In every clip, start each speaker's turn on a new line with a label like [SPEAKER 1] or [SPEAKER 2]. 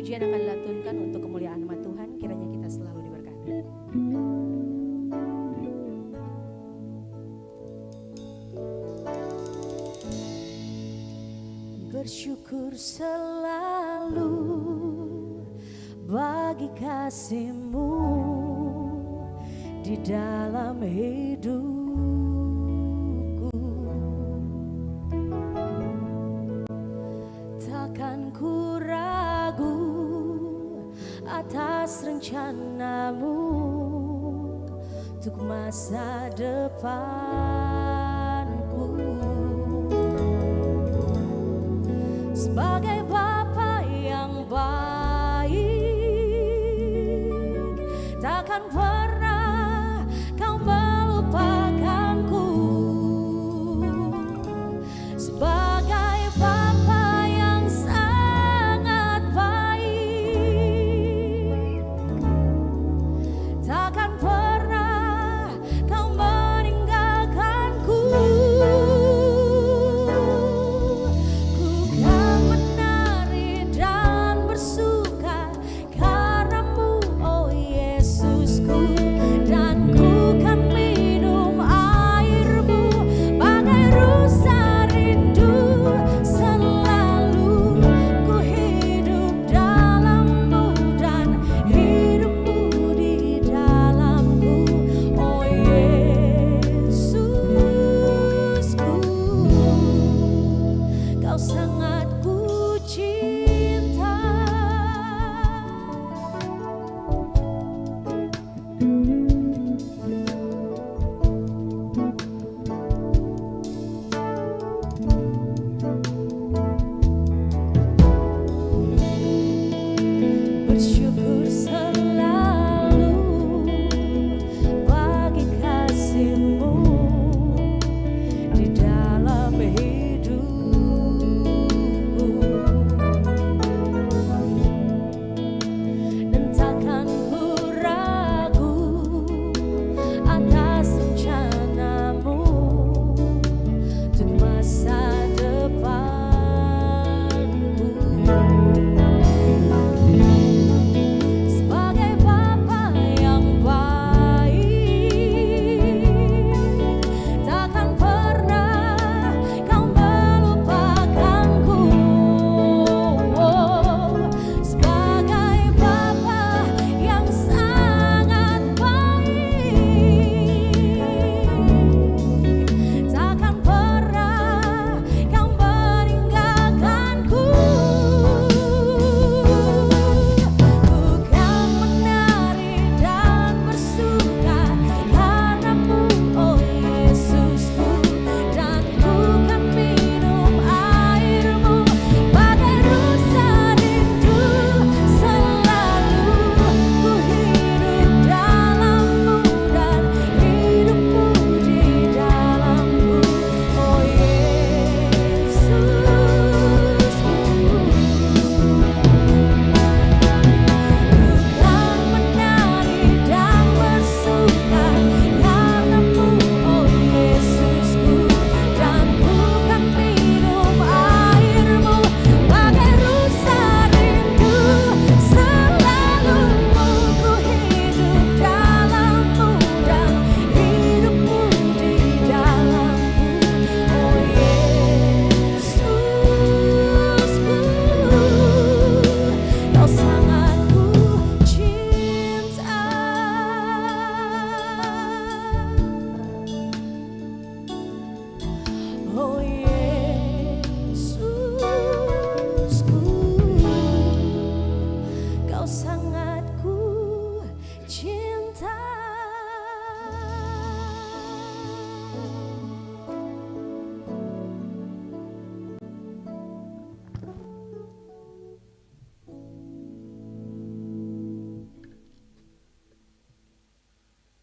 [SPEAKER 1] pujian akan dilantunkan untuk kemuliaan nama Tuhan, kiranya kita selalu diberkati. Bersyukur selalu bagi kasih-Mu di dalam hidupku. Takkan ku ragu atas rencana-Mu untuk masa depanku. Sebagai Bapa yang baik, takkan pernah Kau melupakanku. Sebagai Bapa yang sangat baik, takkan pernah Kau meninggalkanku.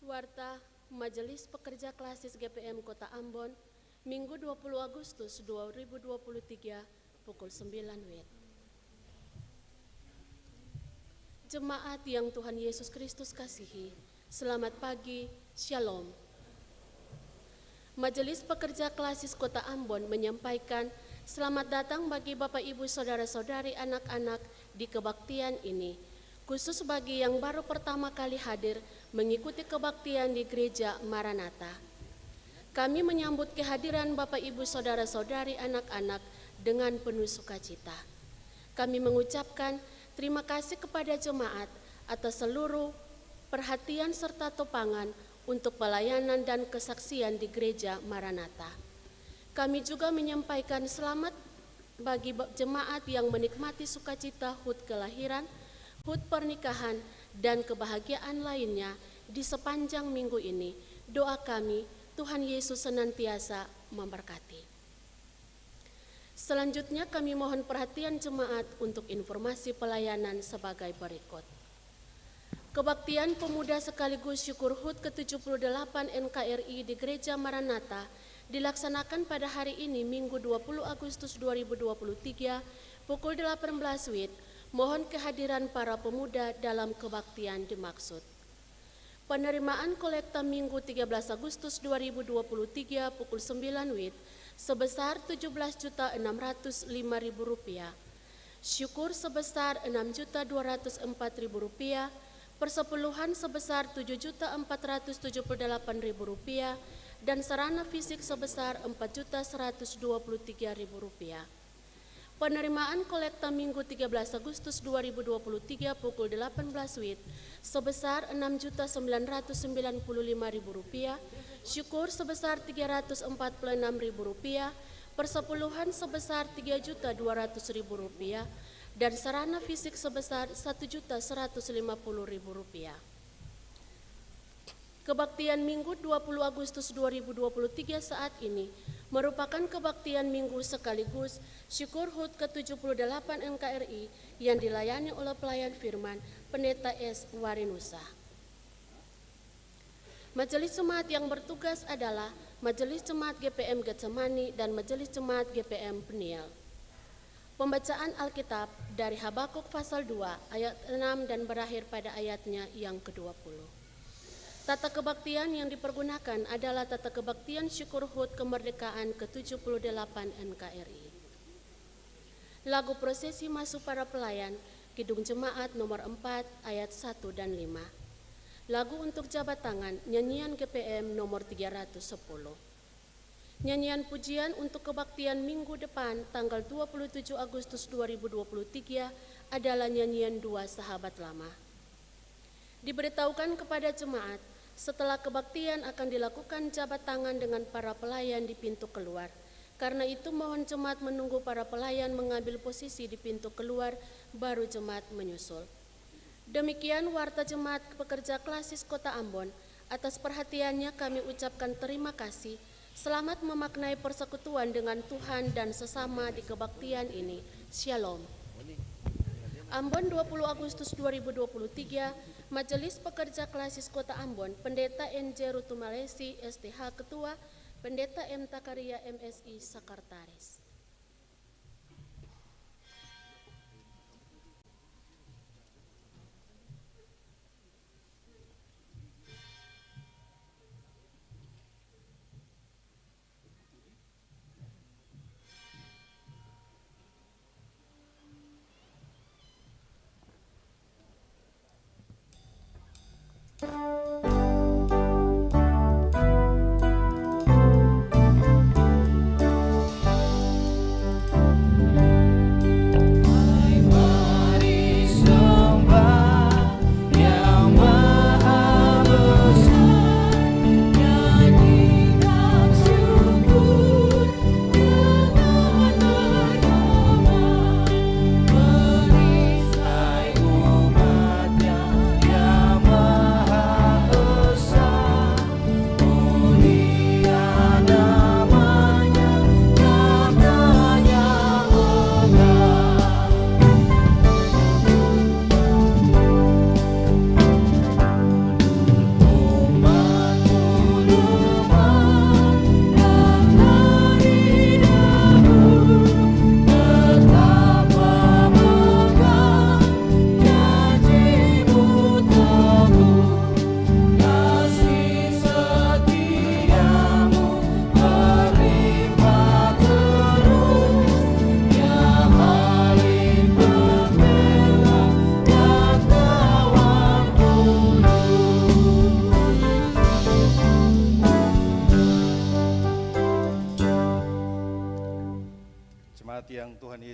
[SPEAKER 2] Warta Majelis Pekerja Klasis GPM Kota Ambon, Minggu 20 Agustus 2023, pukul 9 WIB. Jemaat yang Tuhan Yesus Kristus kasihi, selamat pagi, Shalom. Majelis Pekerja Klasis Kota Ambon menyampaikan Selamat datang bagi Bapak Ibu Saudara-saudari anak-anak di kebaktian ini, khusus bagi yang baru pertama kali hadir mengikuti kebaktian di Gereja Maranatha. Kami menyambut kehadiran Bapak Ibu Saudara-saudari anak-anak dengan penuh sukacita. Kami mengucapkan terima kasih kepada jemaat atas seluruh perhatian serta topangan untuk pelayanan dan kesaksian di Gereja Maranatha. Kami juga menyampaikan selamat bagi jemaat yang menikmati sukacita HUT kelahiran, HUT pernikahan, dan kebahagiaan lainnya di sepanjang minggu ini. Doa kami, Tuhan Yesus senantiasa memberkati. Selanjutnya kami mohon perhatian jemaat untuk informasi pelayanan sebagai berikut. Kebaktian pemuda sekaligus syukur HUT ke-78 NKRI di Gereja Maranatha dilaksanakan pada hari ini Minggu 20 Agustus 2023 pukul 18 WIB. Mohon kehadiran para pemuda dalam kebaktian dimaksud. Penerimaan kolekta Minggu 13 Agustus 2023 pukul 9 WIB sebesar Rp17.605.000, syukur sebesar Rp6.204.000, persepuluhan sebesar Rp7.478.000, dan sarana fisik sebesar Rp4.123.000. Penerimaan kolekta Minggu 13 Agustus 2023 pukul 18 WIB sebesar Rp6.995.000, syukur sebesar Rp346.000, persepuluhan sebesar Rp3.200.000, dan sarana fisik sebesar Rp1.150.000. Kebaktian Minggu 20 Agustus 2023 saat ini merupakan kebaktian minggu sekaligus syukur HUT ke-78 NKRI yang dilayani oleh pelayan firman Pendeta S. Warinusa. Majelis Jemaat yang bertugas adalah Majelis Jemaat GPM Getsemani dan Majelis Jemaat GPM Peniel. Pembacaan Alkitab dari Habakuk pasal 2 ayat 6 dan berakhir pada ayatnya yang ke-20. Tata kebaktian yang dipergunakan adalah tata kebaktian syukur HUT kemerdekaan ke-78 NKRI. Lagu prosesi masuk para pelayan, Kidung Jemaat nomor 4 ayat 1 dan 5. Lagu untuk jabat tangan, nyanyian GPM nomor 310. Nyanyian pujian untuk kebaktian minggu depan tanggal 27 Agustus 2023 adalah nyanyian 2 Sahabat Lama. Diberitahukan kepada jemaat, setelah kebaktian akan dilakukan jabat tangan dengan para pelayan di pintu keluar. Karena itu mohon jemaat menunggu para pelayan mengambil posisi di pintu keluar, baru jemaat menyusul. Demikian warta jemaat pekerja klasis Kota Ambon. Atas perhatiannya kami ucapkan terima kasih. Selamat memaknai persekutuan dengan Tuhan dan sesama di kebaktian ini. Shalom. Ambon 20 Agustus 2023, Majelis Pekerja Klasis Kota Ambon, Pendeta N.J. Rutumalesi, STH Ketua, Pendeta M. Takaria, MSI, Sekretaris.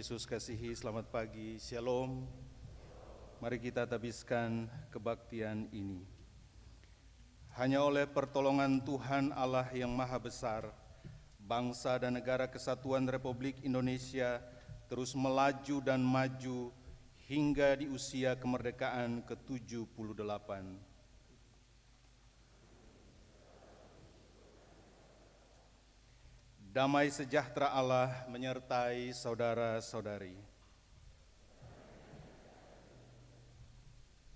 [SPEAKER 3] Yesus kasihi, selamat pagi, Shalom. Mari kita habiskan kebaktian ini. Hanya oleh pertolongan Tuhan Allah yang Maha Besar, bangsa dan negara kesatuan Republik Indonesia terus melaju dan maju hingga di usia kemerdekaan ke-78. Damai sejahtera Allah menyertai saudara-saudari.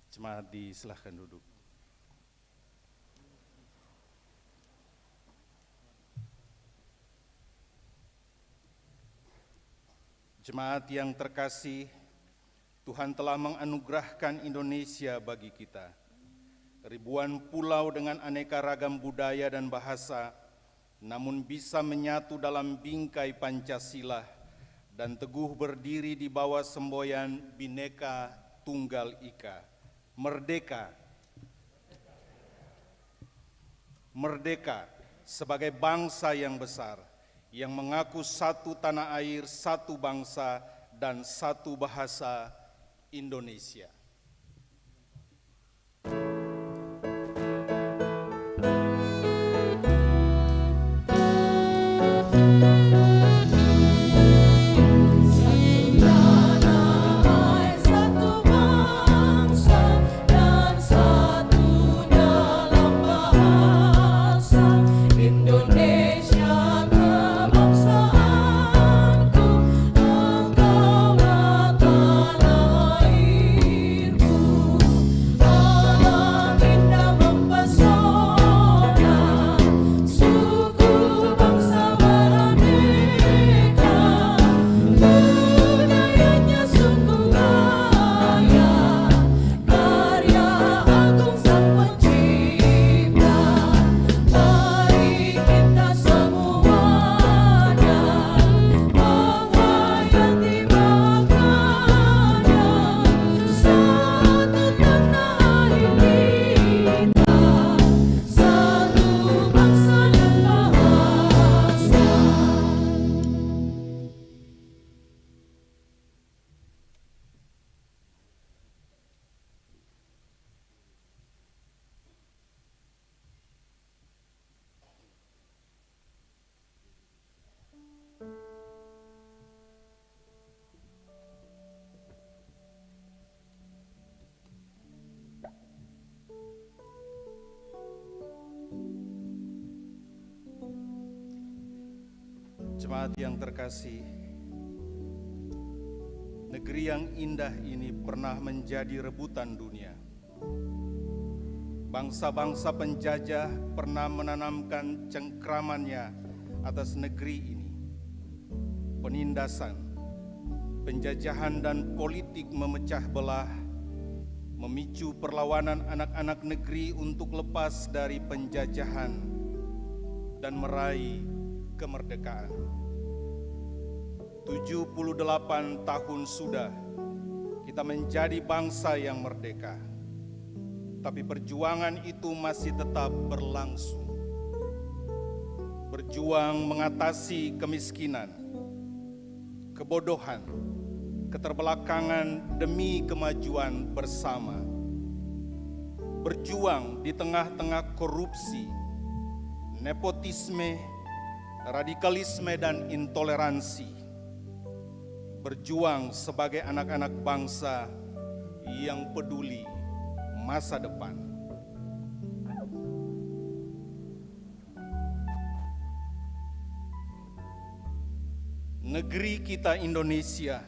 [SPEAKER 3] Jemaat disilahkan duduk. Jemaat yang terkasih, Tuhan telah menganugerahkan Indonesia bagi kita. Ribuan pulau dengan aneka ragam budaya dan bahasa, namun bisa menyatu dalam bingkai Pancasila dan teguh berdiri di bawah semboyan Bhinneka Tunggal Ika. Merdeka. Merdeka sebagai bangsa yang besar, yang mengaku satu tanah air, satu bangsa, dan satu bahasa, Indonesia. Jemaat yang terkasih, negeri yang indah ini pernah menjadi rebutan dunia. Bangsa-bangsa penjajah pernah menanamkan cengkramannya atas negeri ini. Penindasan, penjajahan dan politik memecah belah, memicu perlawanan anak-anak negeri untuk lepas dari penjajahan dan meraih kemerdekaan. 78 tahun sudah kita menjadi bangsa yang merdeka, tapi perjuangan itu masih tetap berlangsung. Berjuang mengatasi kemiskinan, kebodohan, keterbelakangan demi kemajuan bersama. Berjuang di tengah-tengah korupsi, nepotisme, radikalisme dan intoleransi. Berjuang sebagai anak-anak bangsa yang peduli masa depan. Negeri kita Indonesia,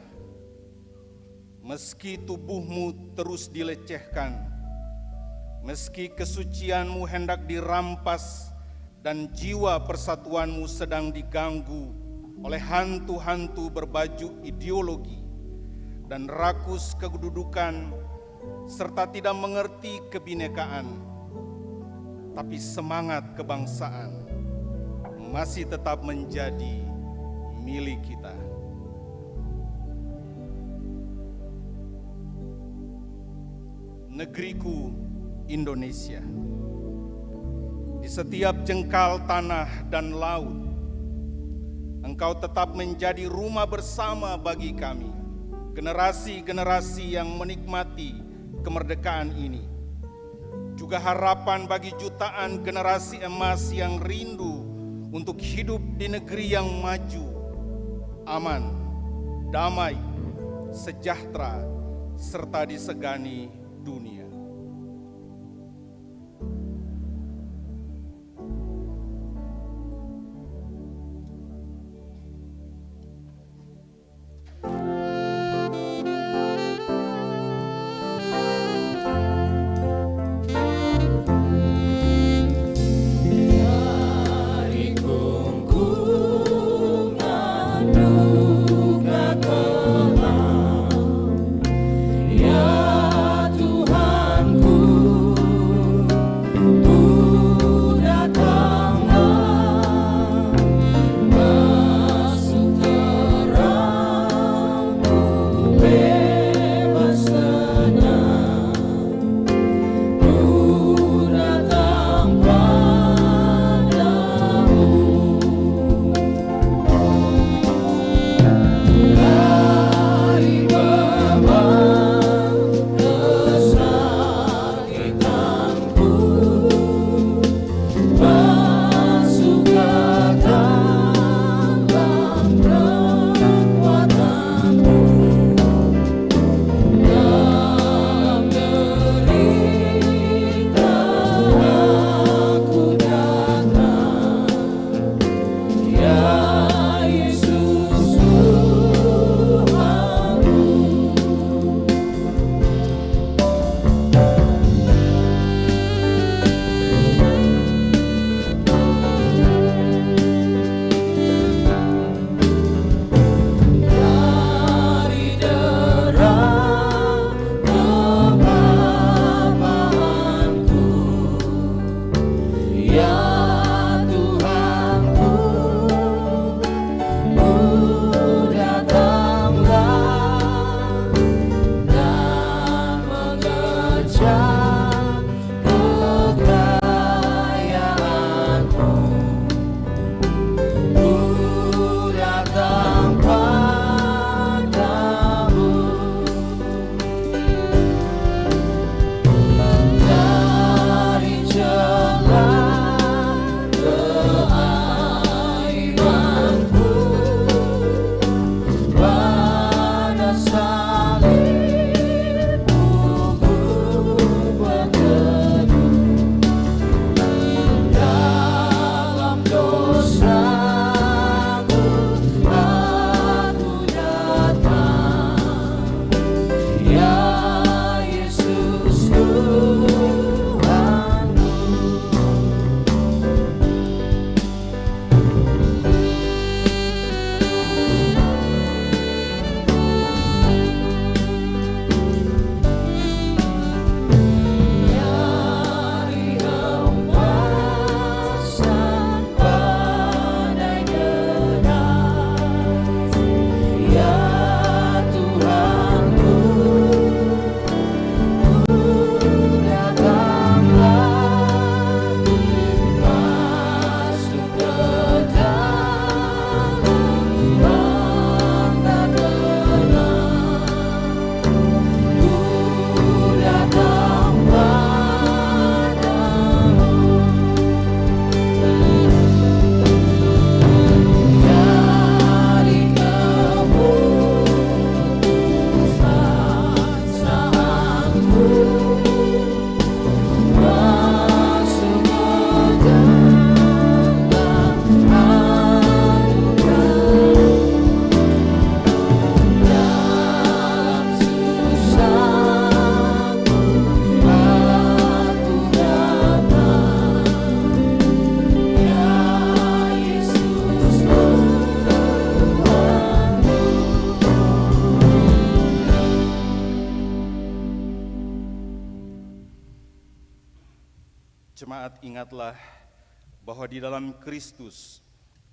[SPEAKER 3] meski tubuhmu terus dilecehkan, meski kesucianmu hendak dirampas dan jiwa persatuanmu sedang diganggu oleh hantu-hantu berbaju ideologi dan rakus kedudukan serta tidak mengerti kebinekaan, tapi semangat kebangsaan masih tetap menjadi milik kita. Negeriku Indonesia, di setiap jengkal tanah dan laut, Engkau tetap menjadi rumah bersama bagi kami, generasi-generasi yang menikmati kemerdekaan ini. Juga harapan bagi jutaan generasi emas yang rindu untuk hidup di negeri yang maju, aman, damai, sejahtera, serta disegani dunia. Jemaat, ingatlah bahwa di dalam Kristus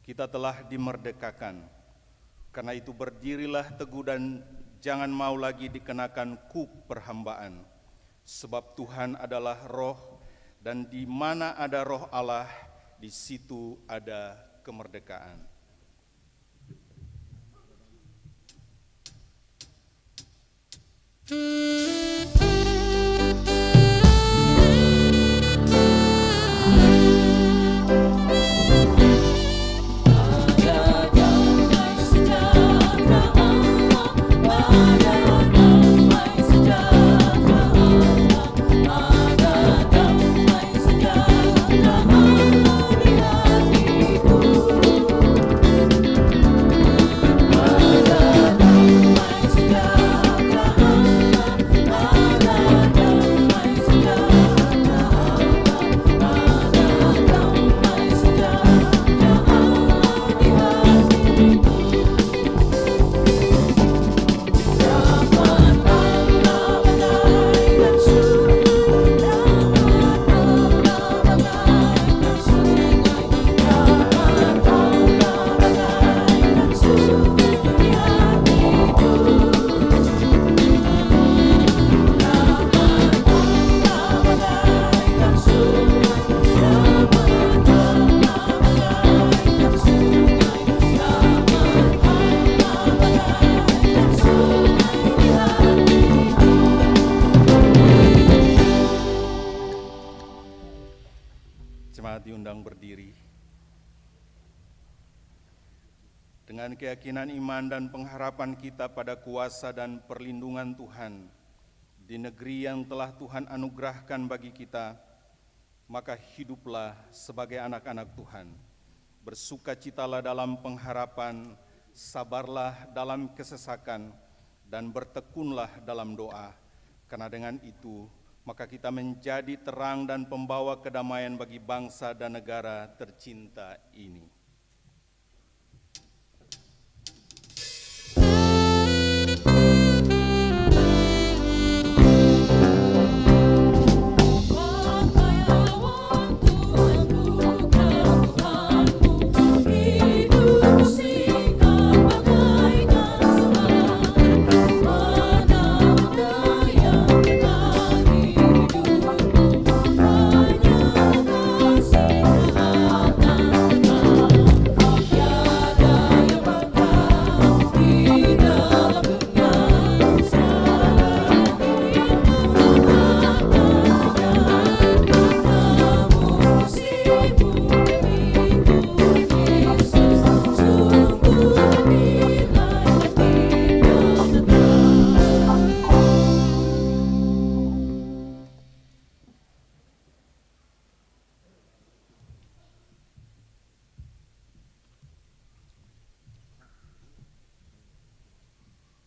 [SPEAKER 3] kita telah dimerdekakan. Karena itu berdirilah teguh dan jangan mau lagi dikenakan kuk perhambaan. Sebab Tuhan adalah roh, dan di mana ada roh Allah, di situ ada kemerdekaan. jemaat diundang berdiri. Dengan keyakinan iman dan pengharapan kita pada kuasa dan perlindungan Tuhan di negeri yang telah Tuhan anugerahkan bagi kita, maka hiduplah sebagai anak-anak Tuhan. Bersukacitalah dalam pengharapan, sabarlah dalam kesesakan, dan bertekunlah dalam doa. Karena dengan itu, maka kita menjadi terang dan pembawa kedamaian bagi bangsa dan negara tercinta ini.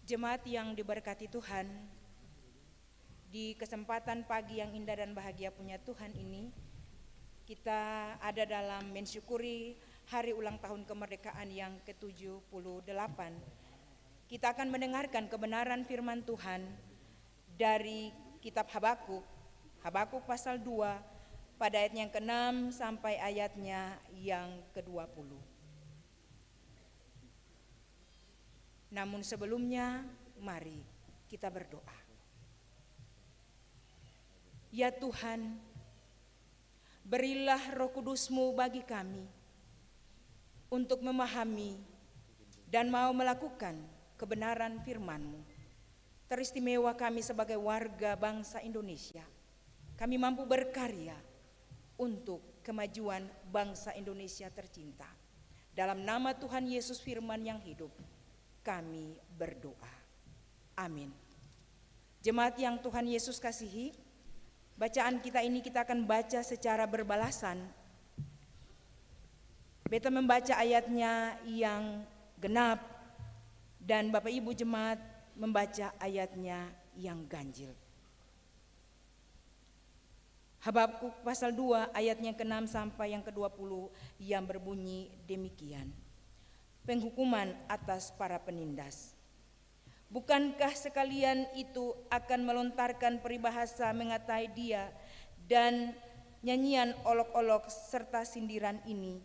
[SPEAKER 4] Jemaat yang diberkati Tuhan, di kesempatan pagi yang indah dan bahagia punya Tuhan ini, kita ada dalam mensyukuri hari ulang tahun kemerdekaan yang ke-78. Kita akan mendengarkan kebenaran firman Tuhan dari kitab Habakuk pasal 2 pada ayat yang ke-6 sampai ayatnya yang ke-20. Namun sebelumnya, mari kita berdoa. Ya Tuhan, berilah Roh Kudus-Mu bagi kami untuk memahami dan mau melakukan kebenaran firman-Mu. Teristimewa kami sebagai warga bangsa Indonesia. Kami mampu berkarya untuk kemajuan bangsa Indonesia tercinta. Dalam nama Tuhan Yesus firman yang hidup, kami berdoa. Amin. Jemaat yang Tuhan Yesus kasihi, bacaan kita ini kita akan baca secara berbalasan. Beta membaca ayatnya yang genap dan Bapak Ibu jemaat membaca ayatnya yang ganjil. Habakuk pasal 2 ayatnya ke-6 sampai yang ke-20 yang berbunyi demikian. Penghukuman atas para penindas. Bukankah sekalian itu akan melontarkan peribahasa mengatai dia dan nyanyian olok-olok serta sindiran ini?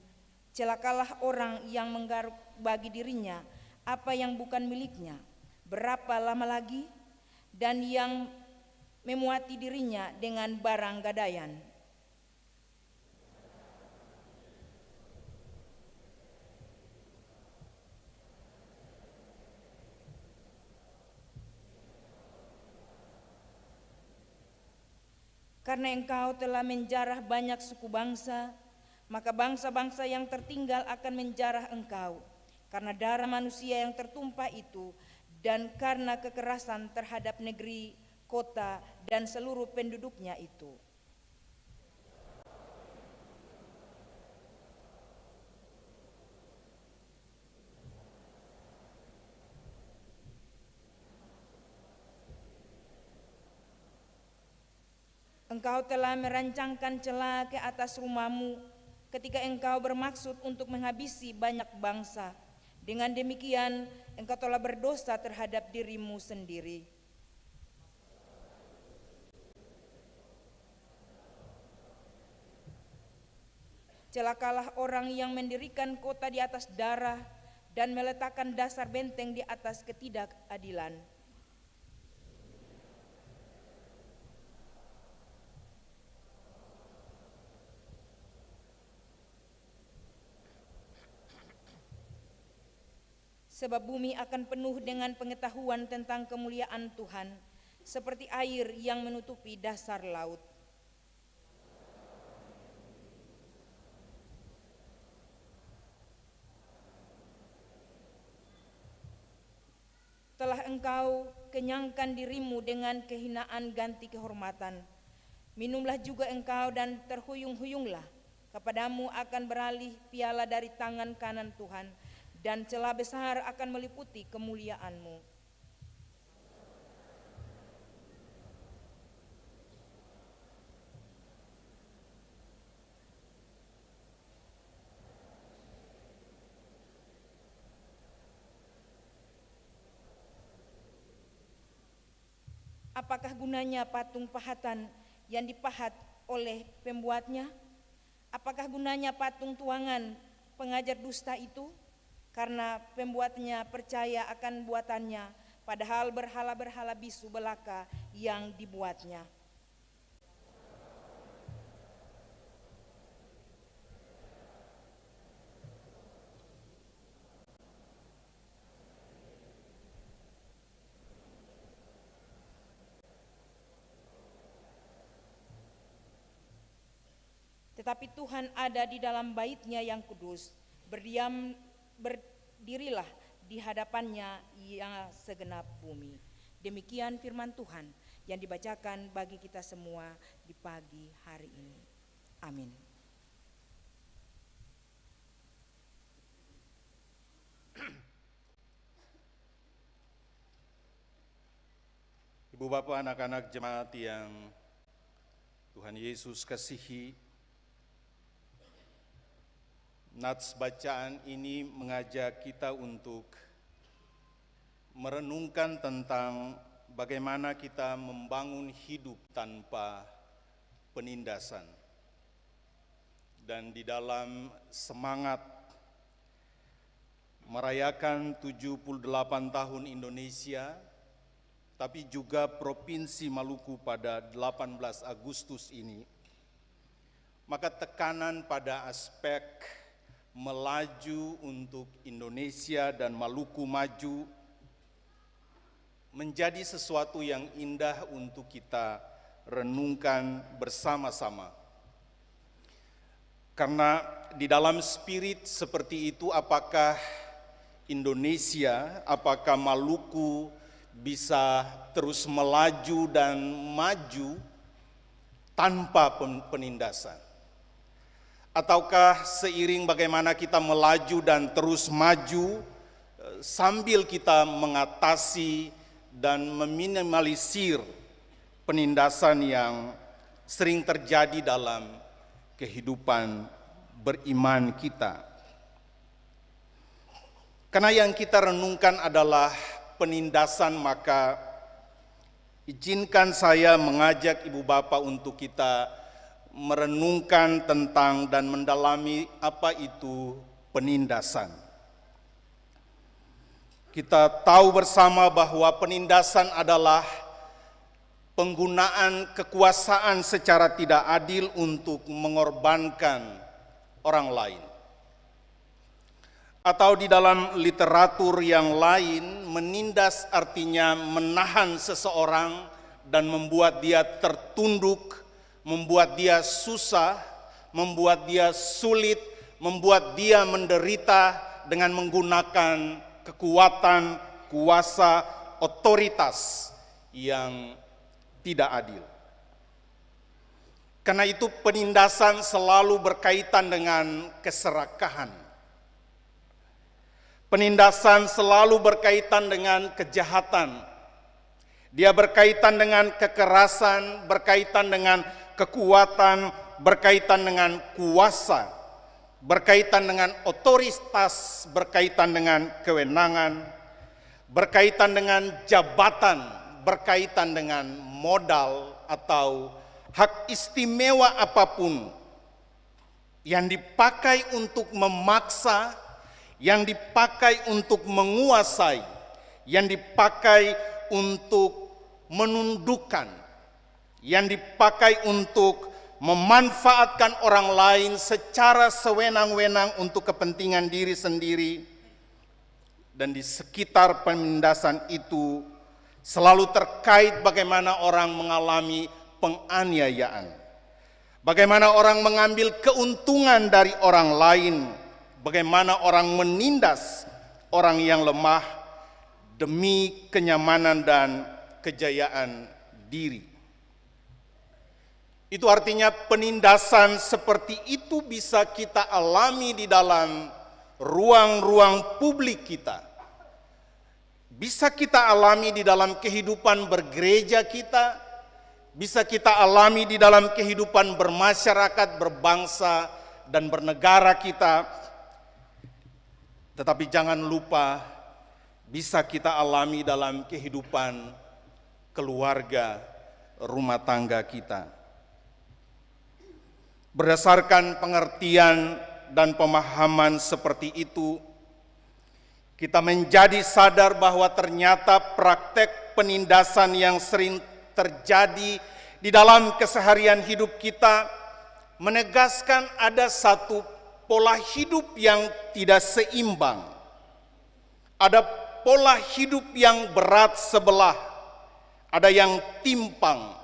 [SPEAKER 4] Celakalah orang yang menggaruk bagi dirinya apa yang bukan miliknya. Berapa lama lagi? Dan yang memuati dirinya dengan barang gadaian. Karena engkau telah menjarah banyak suku bangsa, maka bangsa-bangsa yang tertinggal akan menjarah engkau. Karena darah manusia yang tertumpah itu, dan karena kekerasan terhadap negeri, kota, dan seluruh penduduknya itu. Engkau telah merancangkan celah ke atas rumahmu ketika engkau bermaksud untuk menghabisi banyak bangsa. Dengan demikian engkau telah berdosa terhadap dirimu sendiri. Celakalah orang yang mendirikan kota di atas darah dan meletakkan dasar benteng di atas ketidakadilan. Sebab bumi akan penuh dengan pengetahuan tentang kemuliaan Tuhan, seperti air yang menutupi dasar laut. engkau kenyangkan dirimu dengan kehinaan ganti kehormatan. Minumlah juga engkau dan terhuyung-huyunglah. Kepadamu akan beralih piala dari tangan kanan Tuhan, dan celah besar akan meliputi kemuliaan-Mu. Apakah gunanya patung pahatan yang dipahat oleh pembuatnya? Apakah gunanya patung tuangan pengajar dusta itu? Karena pembuatnya percaya akan buatannya, padahal berhala-berhala bisu belaka yang dibuatnya. Tetapi Tuhan ada di dalam bait-Nya yang kudus, berdirilah di hadapannya yang segenap bumi. Demikian firman Tuhan yang dibacakan bagi kita semua di pagi hari ini. Amin.
[SPEAKER 3] Ibu bapak, anak-anak jemaat yang Tuhan Yesus kasihi, nats bacaan ini mengajak kita untuk merenungkan tentang bagaimana kita membangun hidup tanpa penindasan. Dan di dalam semangat merayakan 78 tahun Indonesia, tapi juga Provinsi Maluku pada 18 Agustus ini, maka tekanan pada aspek melaju untuk Indonesia dan Maluku maju menjadi sesuatu yang indah untuk kita renungkan bersama-sama. Karena di dalam spirit seperti itu, apakah Indonesia, apakah Maluku bisa terus melaju dan maju tanpa penindasan? Ataukah seiring bagaimana kita melaju dan terus maju, sambil kita mengatasi dan meminimalisir penindasan yang sering terjadi dalam kehidupan beriman kita? Karena yang kita renungkan adalah penindasan, maka izinkan saya mengajak ibu bapak untuk kita merenungkan tentang dan mendalami apa itu penindasan. Kita tahu bersama bahwa penindasan adalah penggunaan kekuasaan secara tidak adil untuk mengorbankan orang lain. Atau di dalam literatur yang lain, menindas artinya menahan seseorang dan membuat dia tertunduk, membuat dia susah, membuat dia sulit, membuat dia menderita dengan menggunakan kekuatan, kuasa, otoritas yang tidak adil. Karena itu penindasan selalu berkaitan dengan keserakahan. Penindasan selalu berkaitan dengan kejahatan. Dia berkaitan dengan kekerasan, berkaitan dengan kekuatan, berkaitan dengan kuasa, berkaitan dengan otoritas, berkaitan dengan kewenangan, berkaitan dengan jabatan, berkaitan dengan modal atau hak istimewa apapun yang dipakai untuk memaksa, yang dipakai untuk menguasai, yang dipakai untuk menundukkan, yang dipakai untuk memanfaatkan orang lain secara sewenang-wenang untuk kepentingan diri sendiri. Dan di sekitar penindasan itu selalu terkait bagaimana orang mengalami penganiayaan, bagaimana orang mengambil keuntungan dari orang lain, bagaimana orang menindas orang yang lemah, demi kenyamanan dan kejayaan diri. Itu artinya penindasan seperti itu bisa kita alami di dalam ruang-ruang publik kita. Bisa kita alami di dalam kehidupan bergereja kita, bisa kita alami di dalam kehidupan bermasyarakat, berbangsa, dan bernegara kita. Tetapi jangan lupa, bisa kita alami dalam kehidupan keluarga, rumah tangga kita. Berdasarkan pengertian dan pemahaman seperti itu, kita menjadi sadar bahwa ternyata praktek penindasan yang sering terjadi di dalam keseharian hidup kita menegaskan ada satu pola hidup yang tidak seimbang. Ada pola hidup yang berat sebelah, ada yang timpang,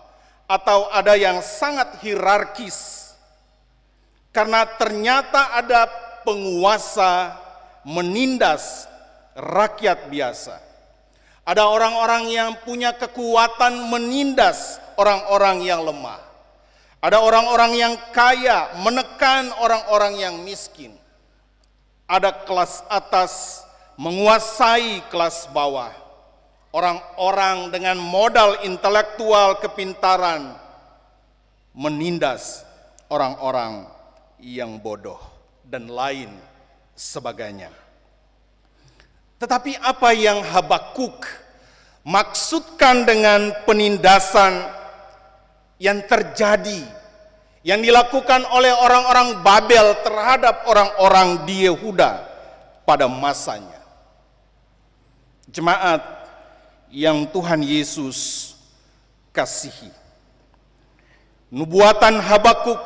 [SPEAKER 3] atau ada yang sangat hierarkis. Karena ternyata ada penguasa menindas rakyat biasa. Ada orang-orang yang punya kekuatan menindas orang-orang yang lemah. Ada orang-orang yang kaya menekan orang-orang yang miskin. Ada kelas atas menguasai kelas bawah. Orang-orang dengan modal intelektual kepintaran menindas orang-orang yang bodoh dan lain sebagainya. Tetapi apa yang Habakuk maksudkan dengan penindasan yang terjadi, yang dilakukan oleh orang-orang Babel terhadap orang-orang di Yehuda pada masanya? Jemaat yang Tuhan Yesus kasihi, nubuatan Habakuk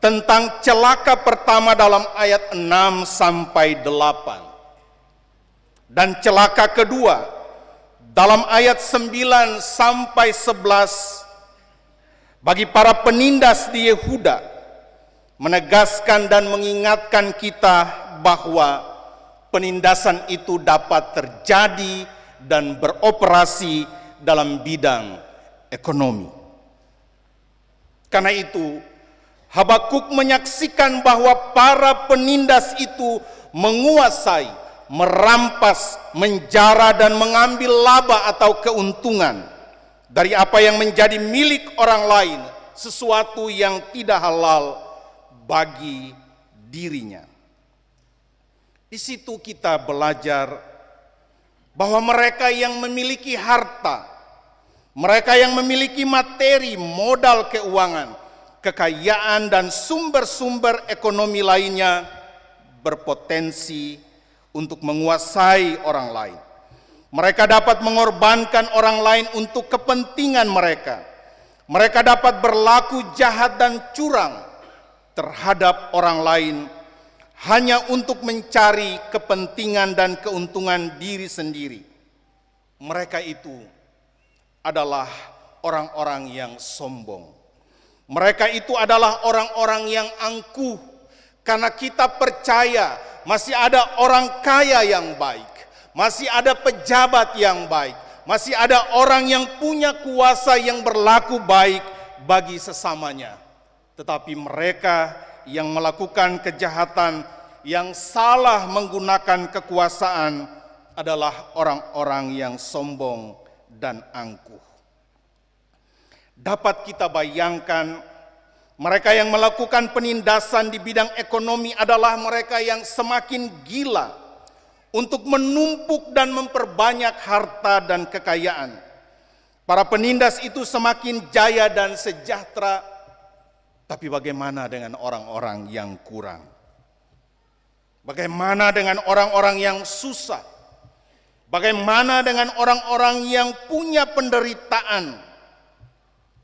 [SPEAKER 3] tentang celaka pertama dalam ayat 6 sampai 8. Dan celaka kedua dalam ayat 9 sampai 11 bagi para penindas di Yehuda, menegaskan dan mengingatkan kita bahwa penindasan itu dapat terjadi dan beroperasi dalam bidang ekonomi. Karena itu, Habakuk menyaksikan bahwa para penindas itu menguasai, merampas, menjara, dan mengambil laba atau keuntungan dari apa yang menjadi milik orang lain, sesuatu yang tidak halal bagi dirinya. Di situ kita belajar bahwa mereka yang memiliki harta, mereka yang memiliki materi, modal keuangan, kekayaan, dan sumber-sumber ekonomi lainnya berpotensi untuk menguasai orang lain. Mereka dapat mengorbankan orang lain untuk kepentingan mereka. Mereka dapat berlaku jahat dan curang terhadap orang lain hanya untuk mencari kepentingan dan keuntungan diri sendiri. Mereka itu adalah orang-orang yang sombong. Mereka itu adalah orang-orang yang angkuh, karena kita percaya masih ada orang kaya yang baik, masih ada pejabat yang baik, masih ada orang yang punya kuasa yang berlaku baik bagi sesamanya. Tetapi mereka yang melakukan kejahatan, yang salah menggunakan kekuasaan adalah orang-orang yang sombong dan angkuh. Dapat kita bayangkan, mereka yang melakukan penindasan di bidang ekonomi adalah mereka yang semakin gila untuk menumpuk dan memperbanyak harta dan kekayaan. Para penindas itu semakin jaya dan sejahtera, tapi bagaimana dengan orang-orang yang kurang? Bagaimana dengan orang-orang yang susah? Bagaimana dengan orang-orang yang punya penderitaan?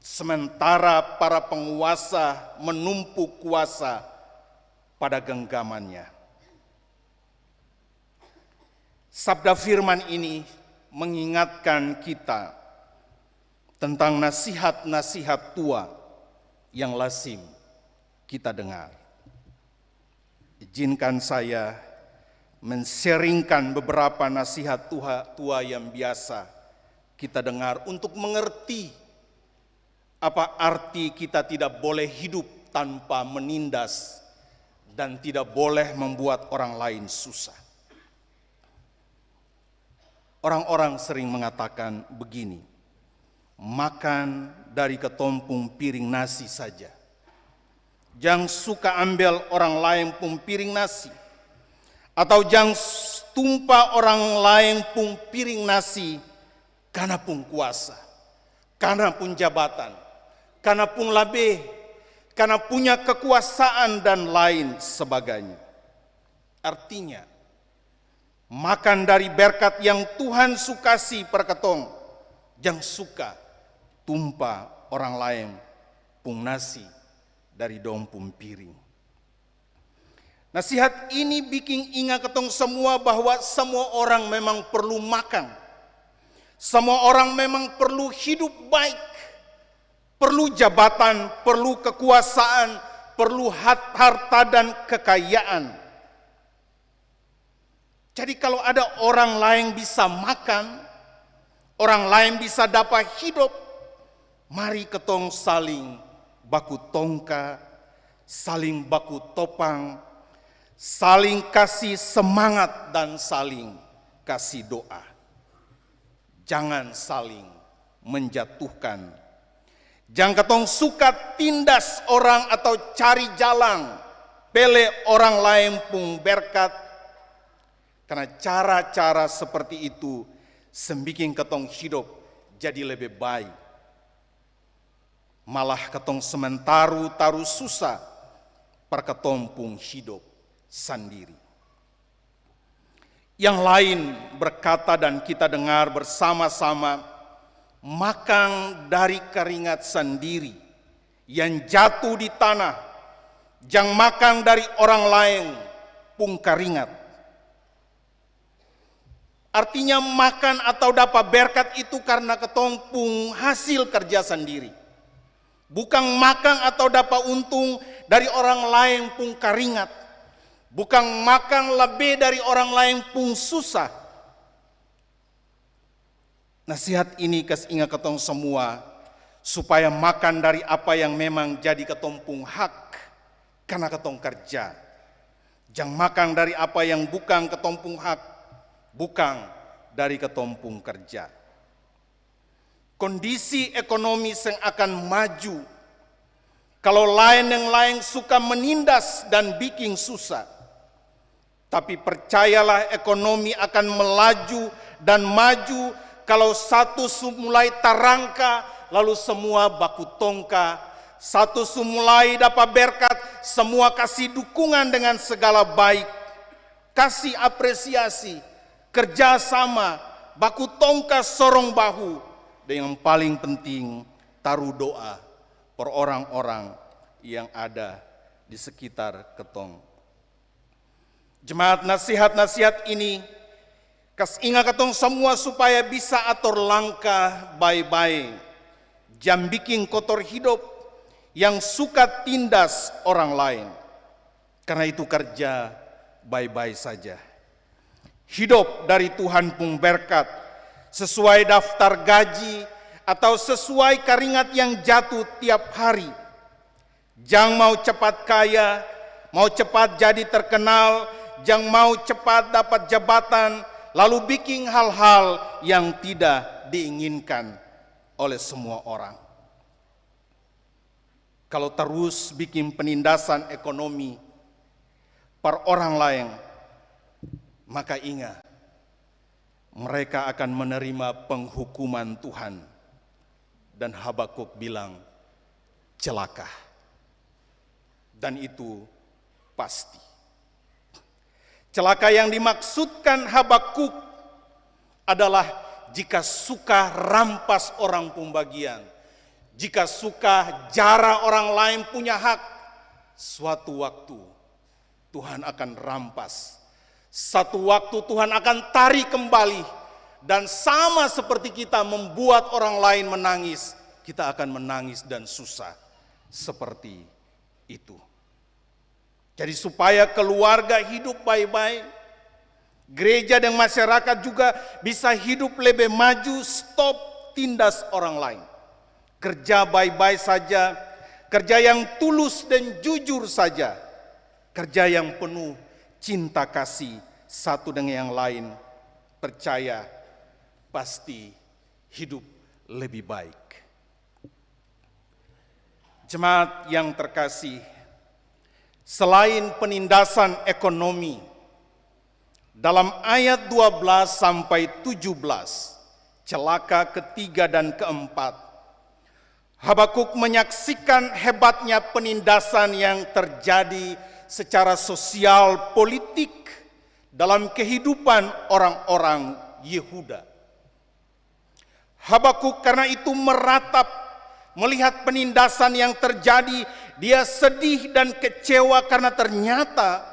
[SPEAKER 3] Sementara para penguasa menumpuk kuasa pada genggamannya. Sabda firman ini mengingatkan kita tentang nasihat-nasihat tua yang lazim kita dengar. Izinkan saya men-sharingkan beberapa nasihat tua yang biasa kita dengar untuk mengerti apa arti kita tidak boleh hidup tanpa menindas dan tidak boleh membuat orang lain susah. Orang-orang sering mengatakan begini, makan dari ketumpung piring nasi saja. Jangan suka ambil orang lain pun piring nasi. Atau jangan tumpah orang lain pun piring nasi karena pun kuasa, karena pun jabatan, karena pun labeh, karena punya kekuasaan dan lain sebagainya. Artinya, makan dari berkat yang Tuhan sukasi perketong, jangan suka tumpah orang lain pun nasi dari dompung piring. Nasihat ini bikin ingat ketong semua bahwa semua orang memang perlu makan. Semua orang memang perlu hidup baik. Perlu jabatan, perlu kekuasaan, perlu harta dan kekayaan. Jadi kalau ada orang lain bisa makan, orang lain bisa dapat hidup, mari ketong saling baku tongka, saling baku topang, saling kasih semangat dan saling kasih doa. Jangan saling menjatuhkan. Jangan ketong suka tindas orang atau cari jalan pele orang lain pun berkat. Karena cara-cara seperti itu sembikin ketong hidup jadi lebih baik. Malah ketong sementaru taruh susah per ketong pun hidup sendiri. Yang lain berkata dan kita dengar bersama-sama, makan dari keringat sendiri yang jatuh di tanah, jangan makan dari orang lain pun keringat. Artinya makan atau dapat berkat itu karena ketong pun hasil kerja sendiri. Bukan makan atau dapat untung dari orang lain pun keringat. Bukan makan lebih dari orang lain pun susah. Nasihat ini ingat ketong semua supaya makan dari apa yang memang jadi ketong pun hak karena ketong kerja. Jangan makan dari apa yang bukan ketong pun hak, bukan dari ketong pun kerja. Kondisi ekonomi yang akan maju kalau lain yang lain suka menindas dan bikin susah. Tapi percayalah ekonomi akan melaju dan maju kalau satu mulai terangka lalu semua baku tongka. Satu mulai dapat berkat, semua kasih dukungan dengan segala baik. Kasih apresiasi, kerjasama, baku tongka sorong bahu. Dan yang paling penting taruh doa per orang-orang yang ada di sekitar ketong. Jemaat nasihat-nasihat ini ingat ketong semua supaya bisa atur langkah baik-baik. Jangan bikin kotor hidup yang suka tindas orang lain. Karena itu kerja baik-baik saja. Hidup dari Tuhan pun berkat sesuai daftar gaji atau sesuai keringat yang jatuh tiap hari. Jangan mau cepat kaya, mau cepat jadi terkenal, jangan mau cepat dapat jabatan, lalu bikin hal-hal yang tidak diinginkan oleh semua orang. Kalau terus bikin penindasan ekonomi per orang lain, maka ingat, mereka akan menerima penghukuman Tuhan. Dan Habakuk bilang, celaka. Dan itu pasti. Celaka yang dimaksudkan Habakuk adalah jika suka rampas orang pembagian, jika suka jara orang lain punya hak, suatu waktu Tuhan akan rampas. Satu waktu Tuhan akan tarik kembali, dan sama seperti kita membuat orang lain menangis, kita akan menangis dan susah seperti itu. Jadi supaya keluarga hidup baik-baik, Gereja dan masyarakat juga bisa hidup lebih maju, stop tindas orang lain. Kerja baik-baik saja, kerja yang tulus dan jujur saja, kerja yang penuh cinta kasih satu dengan yang lain. Percaya, pasti hidup lebih baik. Jemaat yang terkasih, selain penindasan ekonomi, dalam ayat 12 sampai 17, celaka ketiga dan keempat, Habakuk menyaksikan hebatnya penindasan yang terjadi secara sosial politik dalam kehidupan orang-orang Yehuda. Habakuk karena itu meratap melihat penindasan yang terjadi, dia sedih dan kecewa karena ternyata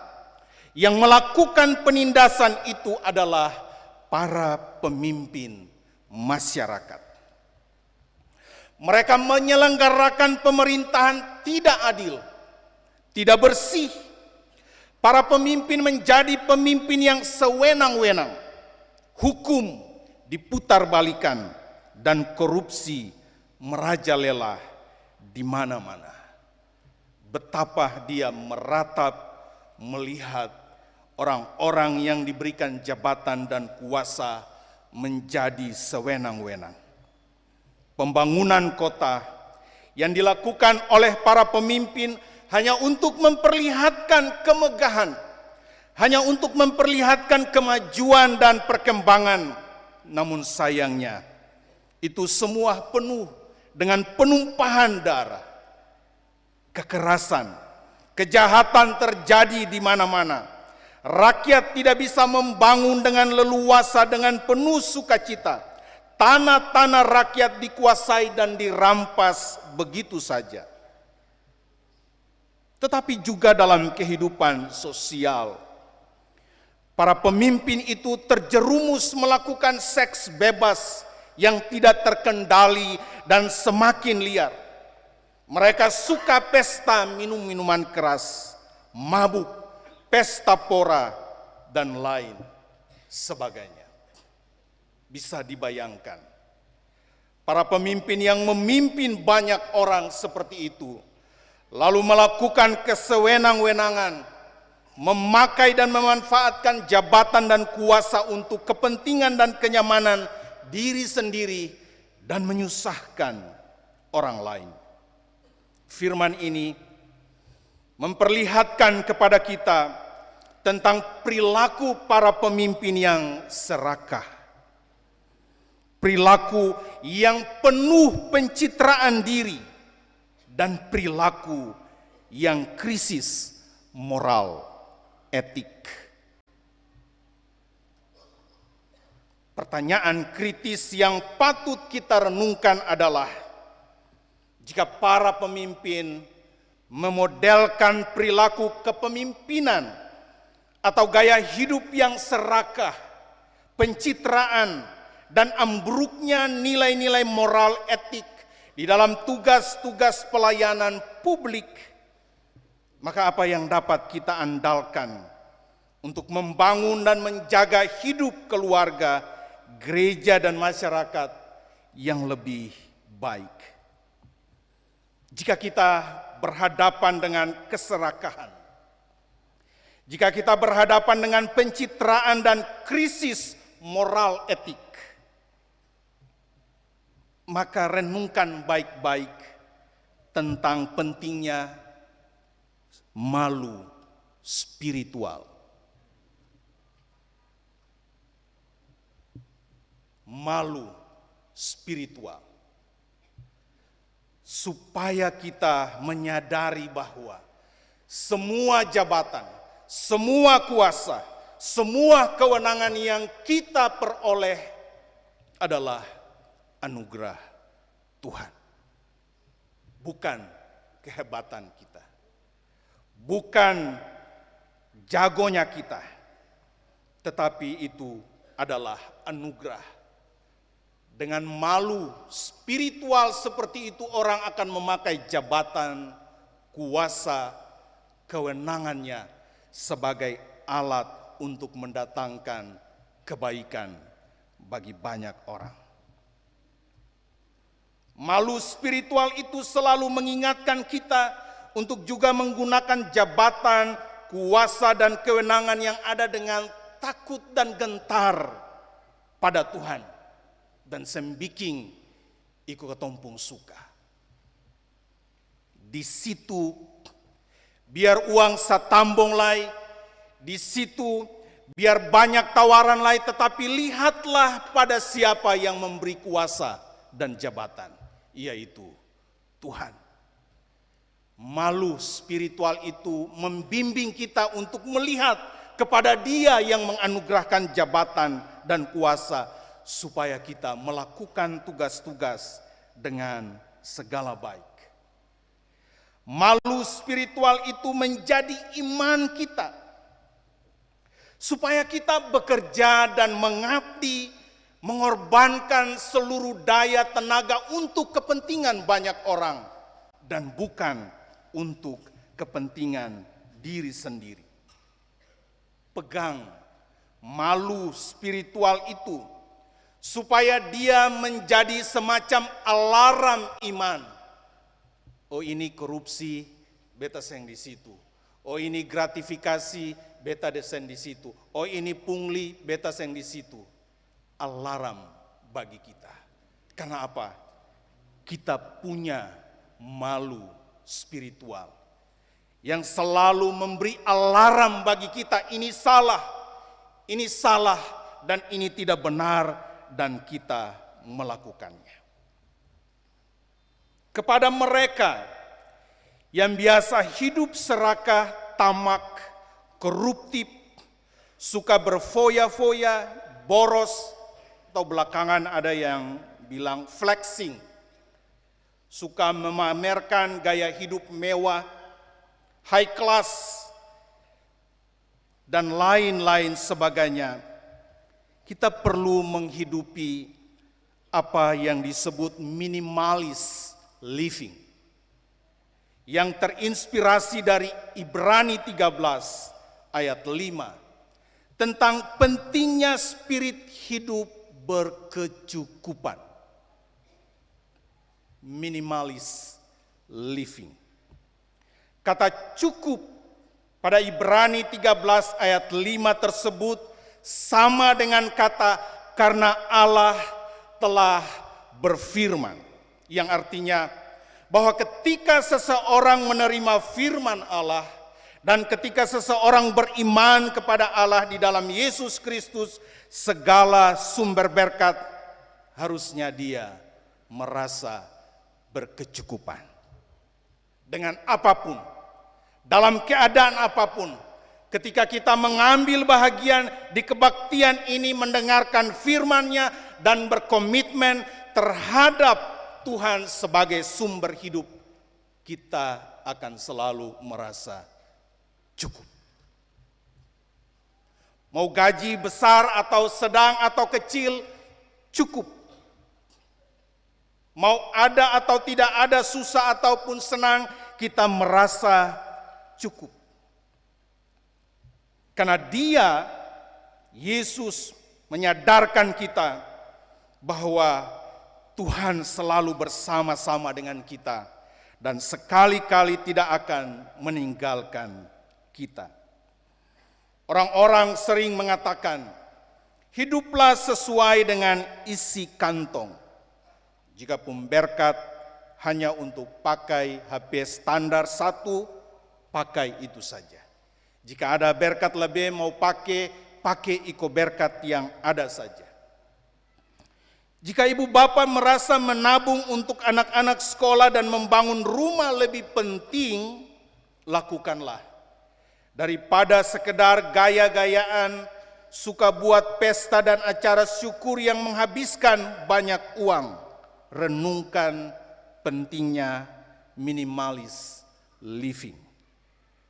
[SPEAKER 3] yang melakukan penindasan itu adalah para pemimpin masyarakat. Mereka menyelenggarakan pemerintahan tidak adil, tidak bersih. Para pemimpin menjadi pemimpin yang sewenang-wenang. Hukum diputarbalikan dan korupsi merajalela di mana-mana. Betapa dia meratap melihat orang-orang yang diberikan jabatan dan kuasa menjadi sewenang-wenang. Pembangunan kota yang dilakukan oleh para pemimpin hanya untuk memperlihatkan kemegahan, hanya untuk memperlihatkan kemajuan dan perkembangan. Namun sayangnya, itu semua penuh dengan penumpahan darah, kekerasan, kejahatan terjadi di mana-mana. Rakyat tidak bisa membangun dengan leluasa, dengan penuh sukacita. Tanah-tanah rakyat dikuasai dan dirampas begitu saja. Tetapi juga dalam kehidupan sosial, para pemimpin itu terjerumus melakukan seks bebas yang tidak terkendali dan semakin liar. Mereka suka pesta minum-minuman keras, mabuk, pesta pora, dan lain sebagainya. Bisa dibayangkan, para pemimpin yang memimpin banyak orang seperti itu, lalu melakukan kesewenang-wenangan, memakai dan memanfaatkan jabatan dan kuasa untuk kepentingan dan kenyamanan diri sendiri dan menyusahkan orang lain. Firman ini memperlihatkan kepada kita tentang perilaku para pemimpin yang serakah. Perilaku yang penuh pencitraan diri dan perilaku yang krisis moral etik. Pertanyaan kritis yang patut kita renungkan adalah, jika para pemimpin memodelkan perilaku kepemimpinan atau gaya hidup yang serakah, pencitraan, dan ambruknya nilai-nilai moral etik di dalam tugas-tugas pelayanan publik, maka apa yang dapat kita andalkan untuk membangun dan menjaga hidup keluarga, gereja, dan masyarakat yang lebih baik? Jika kita berhadapan dengan keserakahan, jika kita berhadapan dengan pencitraan dan krisis moral etik, maka renungkan baik-baik tentang pentingnya malu spiritual. Malu spiritual. Supaya kita menyadari bahwa semua jabatan, semua kuasa, semua kewenangan yang kita peroleh adalah anugerah Tuhan, bukan kehebatan kita, bukan jagonya kita, tetapi itu adalah anugerah. Dengan malu spiritual seperti itu, orang akan memakai jabatan, kuasa, kewenangannya sebagai alat untuk mendatangkan kebaikan bagi banyak orang. Malu spiritual itu selalu mengingatkan kita untuk juga menggunakan jabatan, kuasa dan kewenangan yang ada dengan takut dan gentar pada Tuhan dan sembiking iku ketompung suka. Di situ biar uang satambong lai, di situ biar banyak tawaran lai, tetapi lihatlah pada siapa yang memberi kuasa dan jabatan, yaitu Tuhan. Malu spiritual itu membimbing kita untuk melihat kepada Dia yang menganugerahkan jabatan dan kuasa, supaya kita melakukan tugas-tugas dengan segala baik. Malu spiritual itu menjadi iman kita, supaya kita bekerja dan mengabdi, mengorbankan seluruh daya tenaga untuk kepentingan banyak orang dan bukan untuk kepentingan diri sendiri. Pegang malu spiritual itu supaya dia menjadi semacam alarm iman. Oh, ini korupsi, beta seng di situ. Oh, ini gratifikasi, beta desen di situ. Oh, ini pungli, beta seng di situ. Alarm bagi kita. Karena apa? Kita punya malu spiritual yang selalu memberi alarm bagi kita, ini salah, dan ini tidak benar, dan kita melakukannya. Kepada mereka yang biasa hidup serakah, tamak, koruptif, suka berfoya-foya, boros, atau belakangan ada yang bilang flexing, suka memamerkan gaya hidup mewah, high class, dan lain-lain sebagainya, kita perlu menghidupi apa yang disebut minimalis living, yang terinspirasi dari Ibrani 13 ayat 5, tentang pentingnya spirit hidup berkecukupan. Minimalis living. Kata cukup pada Ibrani 13 ayat 5 tersebut sama dengan kata karena Allah telah berfirman, yang artinya bahwa ketika seseorang menerima firman Allah dan ketika seseorang beriman kepada Allah di dalam Yesus Kristus, segala sumber berkat harusnya dia merasa berkecukupan. Dengan apapun, dalam keadaan apapun, ketika kita mengambil bahagian di kebaktian ini, mendengarkan firman-Nya dan berkomitmen terhadap Tuhan sebagai sumber hidup, kita akan selalu merasa cukup. Mau gaji besar atau sedang atau kecil, cukup. Mau ada atau tidak ada, susah ataupun senang, kita merasa cukup. Karena Dia, Yesus, menyadarkan kita bahwa Tuhan selalu bersama-sama dengan kita dan sekali-kali tidak akan meninggalkan kita. Orang-orang sering mengatakan, hiduplah sesuai dengan isi kantong. Jika pemberkat hanya untuk pakai HP standar 1, pakai itu saja. Jika ada berkat lebih mau pakai iko berkat yang ada saja. Jika ibu bapak merasa menabung untuk anak-anak sekolah dan membangun rumah lebih penting, lakukanlah. Daripada sekedar gaya-gayaan, suka buat pesta dan acara syukur yang menghabiskan banyak uang. Renungkan pentingnya minimalis living.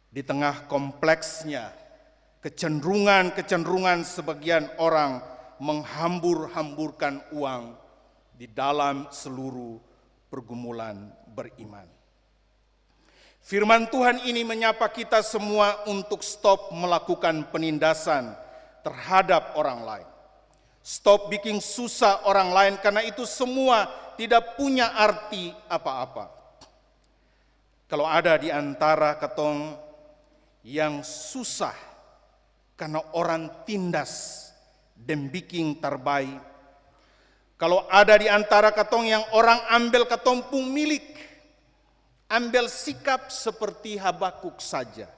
[SPEAKER 3] Di tengah kompleksnya kecenderungan sebagian orang menghambur-hamburkan uang di dalam seluruh pergumulan beriman. Firman Tuhan ini menyapa kita semua untuk stop melakukan penindasan terhadap orang lain. Stop bikin susah orang lain, karena itu semua tidak punya arti apa-apa. Kalau ada di antara ketong yang susah karena orang tindas dan bikin terbaik, kalau ada di antara ketong yang orang ambil ketong pun milik, ambil sikap seperti Habakuk saja,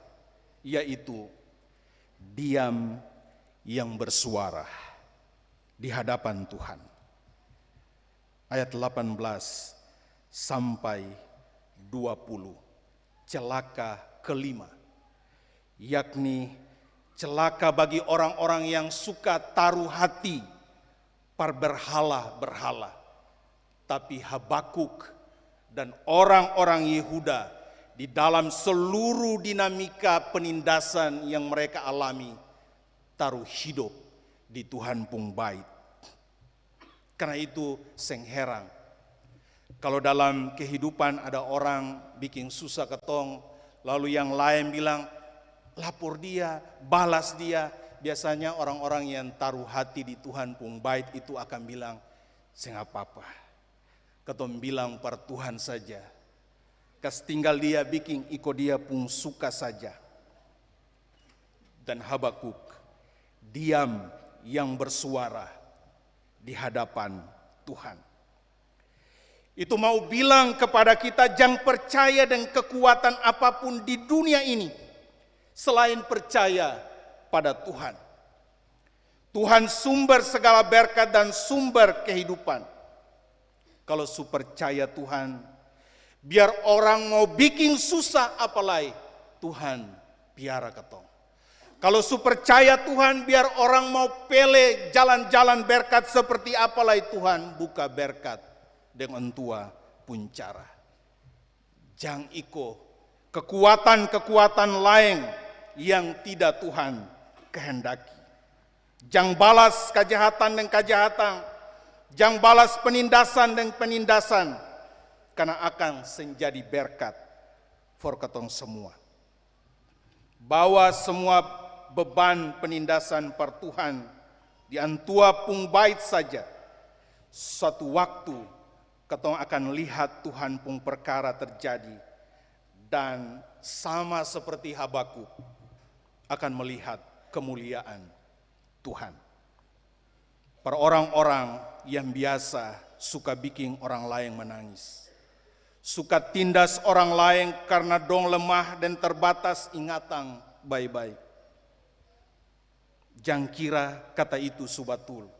[SPEAKER 3] yaitu diam yang bersuara di hadapan Tuhan. Ayat 18 sampai 20, celaka kelima, yakni celaka bagi orang-orang yang suka taruh hati par berhala-berhala. Tapi Habakuk dan orang-orang Yehuda di dalam seluruh dinamika penindasan yang mereka alami, taruh hidup di Tuhan pun baik. Karena itu seng heran kalau dalam kehidupan ada orang bikin susah ketong, lalu yang lain bilang lapor dia, balas dia. Biasanya orang-orang yang taruh hati di Tuhan pun baik itu akan bilang, seng apa-apa, ketong bilang par Tuhan saja, kas tinggal dia bikin iko dia pun suka saja. Dan Habakuk diam yang bersuara di hadapan Tuhan. Itu mau bilang kepada kita, jangan percaya dengan kekuatan apapun di dunia ini selain percaya pada Tuhan. Tuhan sumber segala berkat dan sumber kehidupan. Kalau su percaya Tuhan, biar orang mau bikin susah apalagi, Tuhan piara ketong. Kalau su percaya Tuhan, biar orang mau pele jalan-jalan berkat seperti apalagi, Tuhan buka berkat dengan tua puncara. Jang iko kekuatan-kekuatan lain yang tidak Tuhan kehendaki. Jang balas kejahatan dan kejahatan, jang balas penindasan dan penindasan, karena akan menjadi berkat for ketong semua. Bawa semua beban penindasan per Tuhan di antua pun baik saja. Suatu waktu ketong akan lihat Tuhan pun perkara terjadi, dan sama seperti Habakuk akan melihat kemuliaan Tuhan. Para orang-orang yang biasa suka bikin orang lain menangis, suka tindas orang lain karena dong lemah dan terbatas ingatan baik-baik. Jangan kira kata itu subatul.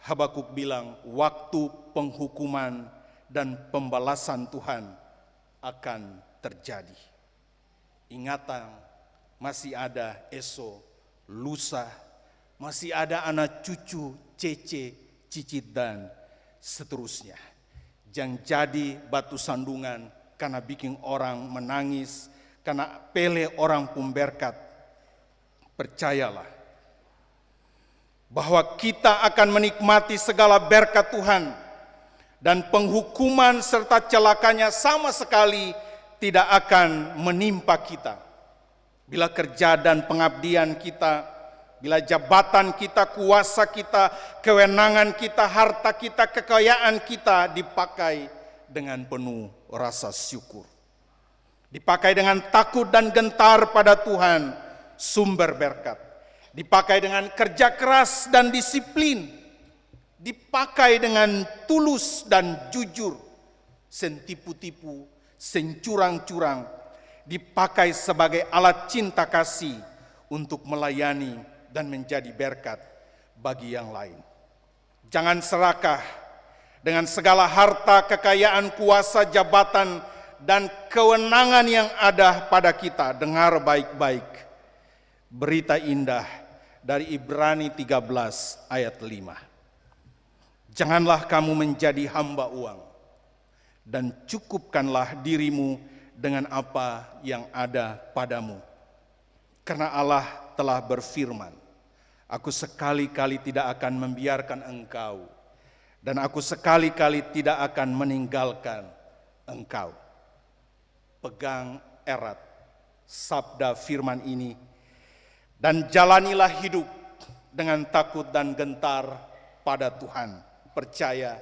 [SPEAKER 3] Habakuk bilang waktu penghukuman dan pembalasan Tuhan akan terjadi. Ingatan masih ada esok, lusa, masih ada anak cucu, cece, cicit dan seterusnya. Jangan jadi batu sandungan karena bikin orang menangis, karena pele orang pun berkat. Percayalah bahwa kita akan menikmati segala berkat Tuhan, dan penghukuman serta celakanya sama sekali tidak akan menimpa kita. Bila kerja dan pengabdian kita, bila jabatan kita, kuasa kita, kewenangan kita, harta kita, kekayaan kita dipakai dengan penuh rasa syukur, dipakai dengan takut dan gentar pada Tuhan, sumber berkat. Dipakai dengan kerja keras dan disiplin, dipakai dengan tulus dan jujur, sen tipu-tipu, sen curang-curang, dipakai sebagai alat cinta kasih untuk melayani dan menjadi berkat bagi yang lain. Jangan serakah dengan segala harta, kekayaan, kuasa, jabatan, dan kewenangan yang ada pada kita. Dengar baik-baik berita indah dari Ibrani 13 ayat 5. Janganlah kamu menjadi hamba uang, dan cukupkanlah dirimu dengan apa yang ada padamu. Karena Allah telah berfirman, aku sekali-kali tidak akan membiarkan engkau, dan aku sekali-kali tidak akan meninggalkan engkau. pegang erat sabda firman ini, dan jalanilah hidup dengan takut dan gentar pada Tuhan. Percaya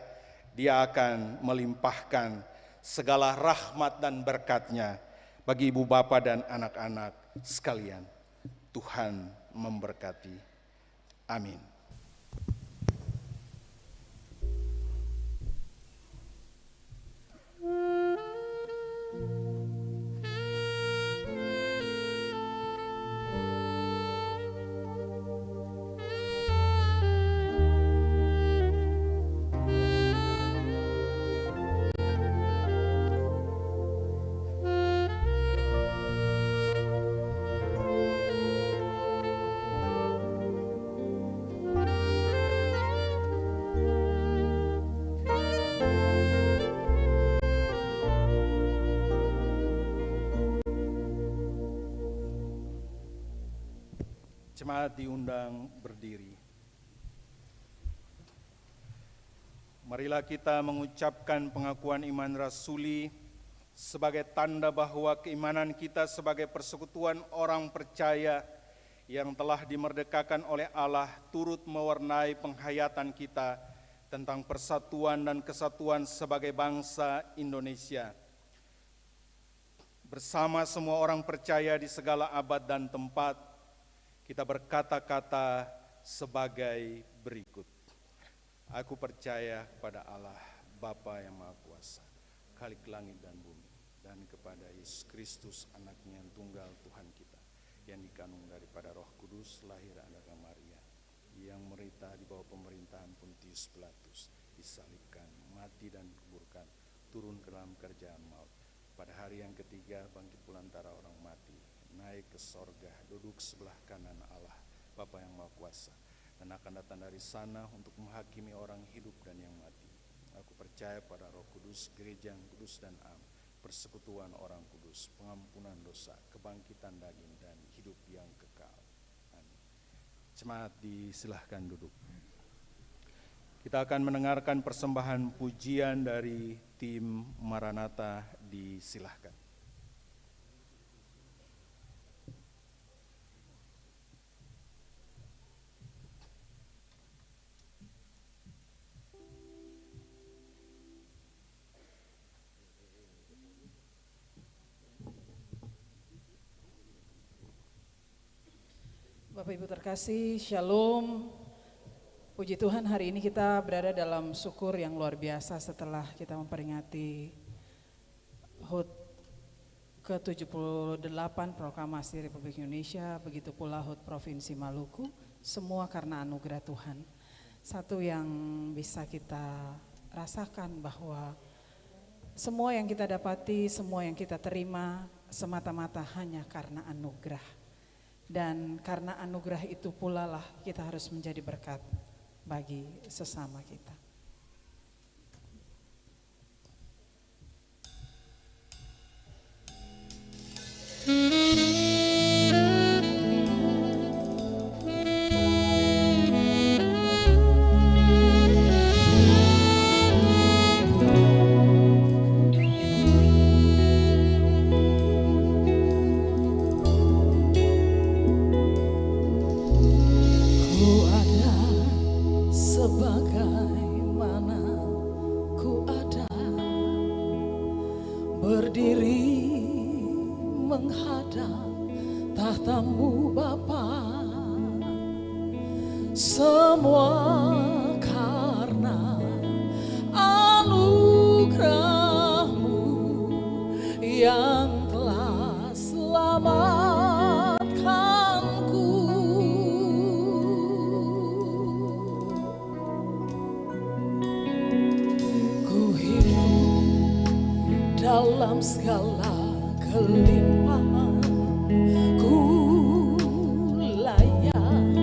[SPEAKER 3] Dia akan melimpahkan segala rahmat dan berkat-Nya bagi ibu bapa dan anak-anak sekalian. Tuhan memberkati. Amin. Jemaat diundang berdiri. Marilah kita mengucapkan pengakuan iman rasuli sebagai tanda bahwa keimanan kita sebagai persekutuan orang percaya yang telah dimerdekakan oleh Allah turut mewarnai penghayatan kita tentang persatuan dan kesatuan sebagai bangsa Indonesia. Bersama semua orang percaya di segala abad dan tempat, kita berkata-kata sebagai berikut. Aku percaya kepada Allah, Bapa yang Maha Kuasa, Khalik langit dan bumi, dan kepada Yesus Kristus, anaknya yang tunggal Tuhan kita, yang dikandung daripada Roh Kudus, lahir dari Maria, yang merita di bawah pemerintahan Pontius Pilatus, disalibkan, mati dan dikuburkan, turun ke dalam kerjaan maut. Pada hari yang ketiga bangkit pula antara orang mati, naik ke sorga, duduk sebelah kanan Allah, Bapa yang Maha Kuasa, dan akan datang dari sana untuk menghakimi orang hidup dan yang mati. Aku percaya pada Roh Kudus, gereja yang kudus dan am, persekutuan orang kudus, pengampunan dosa, kebangkitan daging, dan hidup yang kekal. Amin. Jemaat disilahkan duduk. Kita akan mendengarkan persembahan pujian dari tim Maranatha. Disilahkan.
[SPEAKER 5] Bapak Ibu terkasih, Shalom. Puji Tuhan, hari ini kita berada dalam syukur yang luar biasa setelah kita memperingati HUT ke-78 Proklamasi Republik Indonesia, begitu pula HUT Provinsi Maluku, semua karena anugerah Tuhan. Satu yang bisa kita rasakan bahwa semua yang kita dapati, semua yang kita terima semata-mata hanya karena anugerah. Dan karena anugerah itu pula lah kita harus menjadi berkat bagi sesama kita.
[SPEAKER 6] Dalam segala kelimpahan ku layak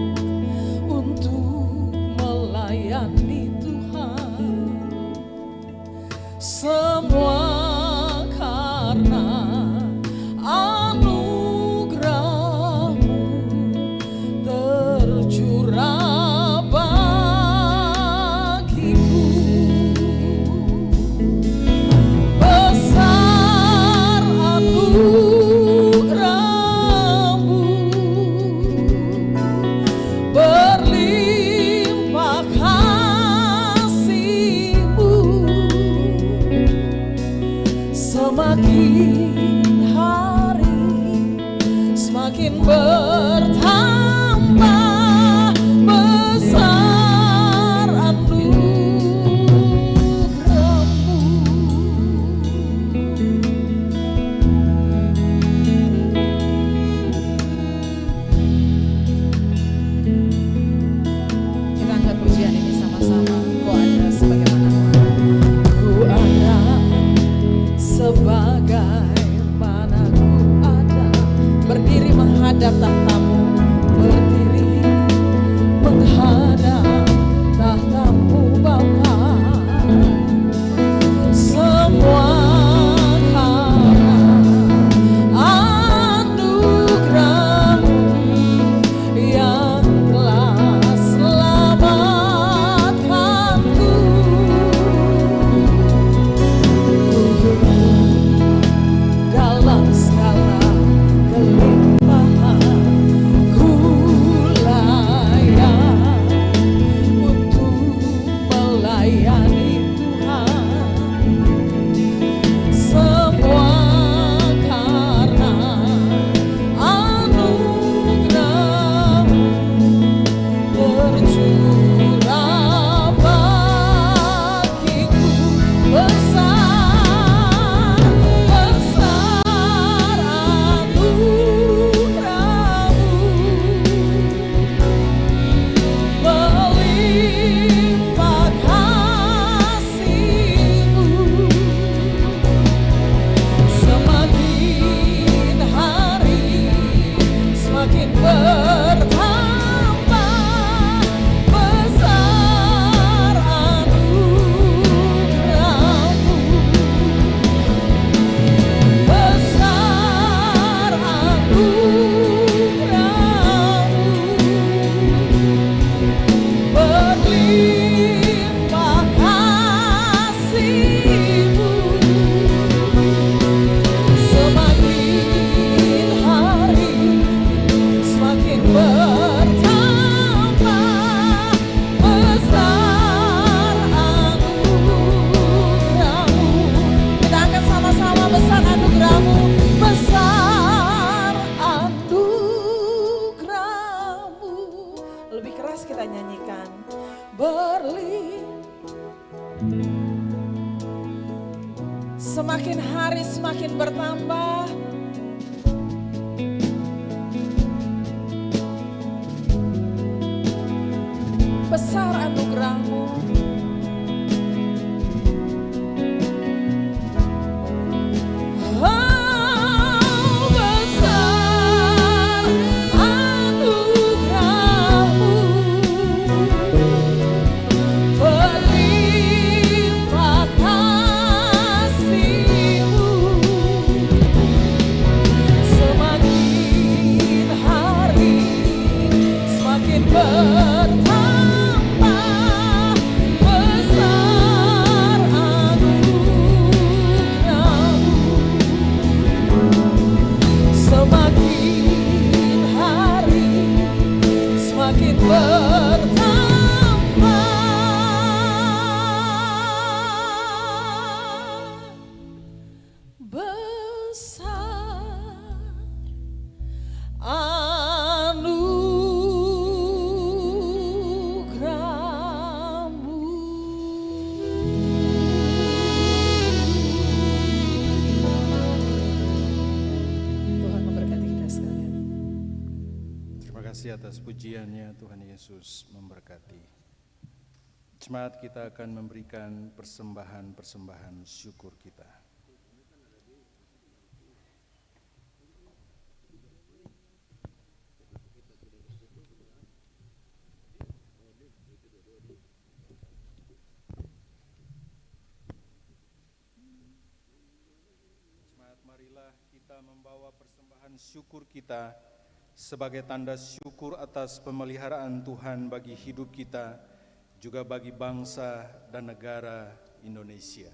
[SPEAKER 6] untuk melayani Tuhan, semua karena anugerah-Mu tercurah bagiku. Besar Semakin hari semakin bertambah besar
[SPEAKER 5] Kita angkat pujian ini sama-sama. Kau ada sebagaimana
[SPEAKER 6] Ku ada sebagaimana ku ada,
[SPEAKER 5] berdiri menghadap tahtamu,
[SPEAKER 6] berdiri menghadap tahtamu Bapa. Semua karena anugerah-Mu yang telah selamatkanku. Dalam segala kelimpahan ku layak untuk melayani Tuhan. Semua karena anugerah-Mu tercurah bagiku. Besar, besar anugerah-Mu, melimpah kasih-Mu. Semakin hari semakin bertambah besar anugerah-Mu, besar anugerah-Mu, berlimpah kasih-Mu. Semakin hari semakin bertambah besar anugerah-Mu. Kita angkat sama-sama, besar anugerah-Mu, besar anugerah-Mu.
[SPEAKER 5] lebih keras kita nyanyikan.
[SPEAKER 6] Semakin hari semakin bertambah, besar anugerah-Mu. Oh, besar anugerah-Mu, berlimpah kasih-Mu. Semakin hari semakin bertambah besar anugerah-Mu. Semakin hari semakin bertambah besar anugerah-Mu.
[SPEAKER 5] Tuhan memberkati kita sekalian.
[SPEAKER 3] Terima kasih atas pujiannya, Tuhan Yesus memberkati. Jemaat, kita akan memberikan persembahan-persembahan syukur kita. Jemaat, marilah kita membawa persembahan syukur kita sebagai tanda syukur atas pemeliharaan Tuhan bagi hidup kita, juga bagi bangsa dan negara Indonesia.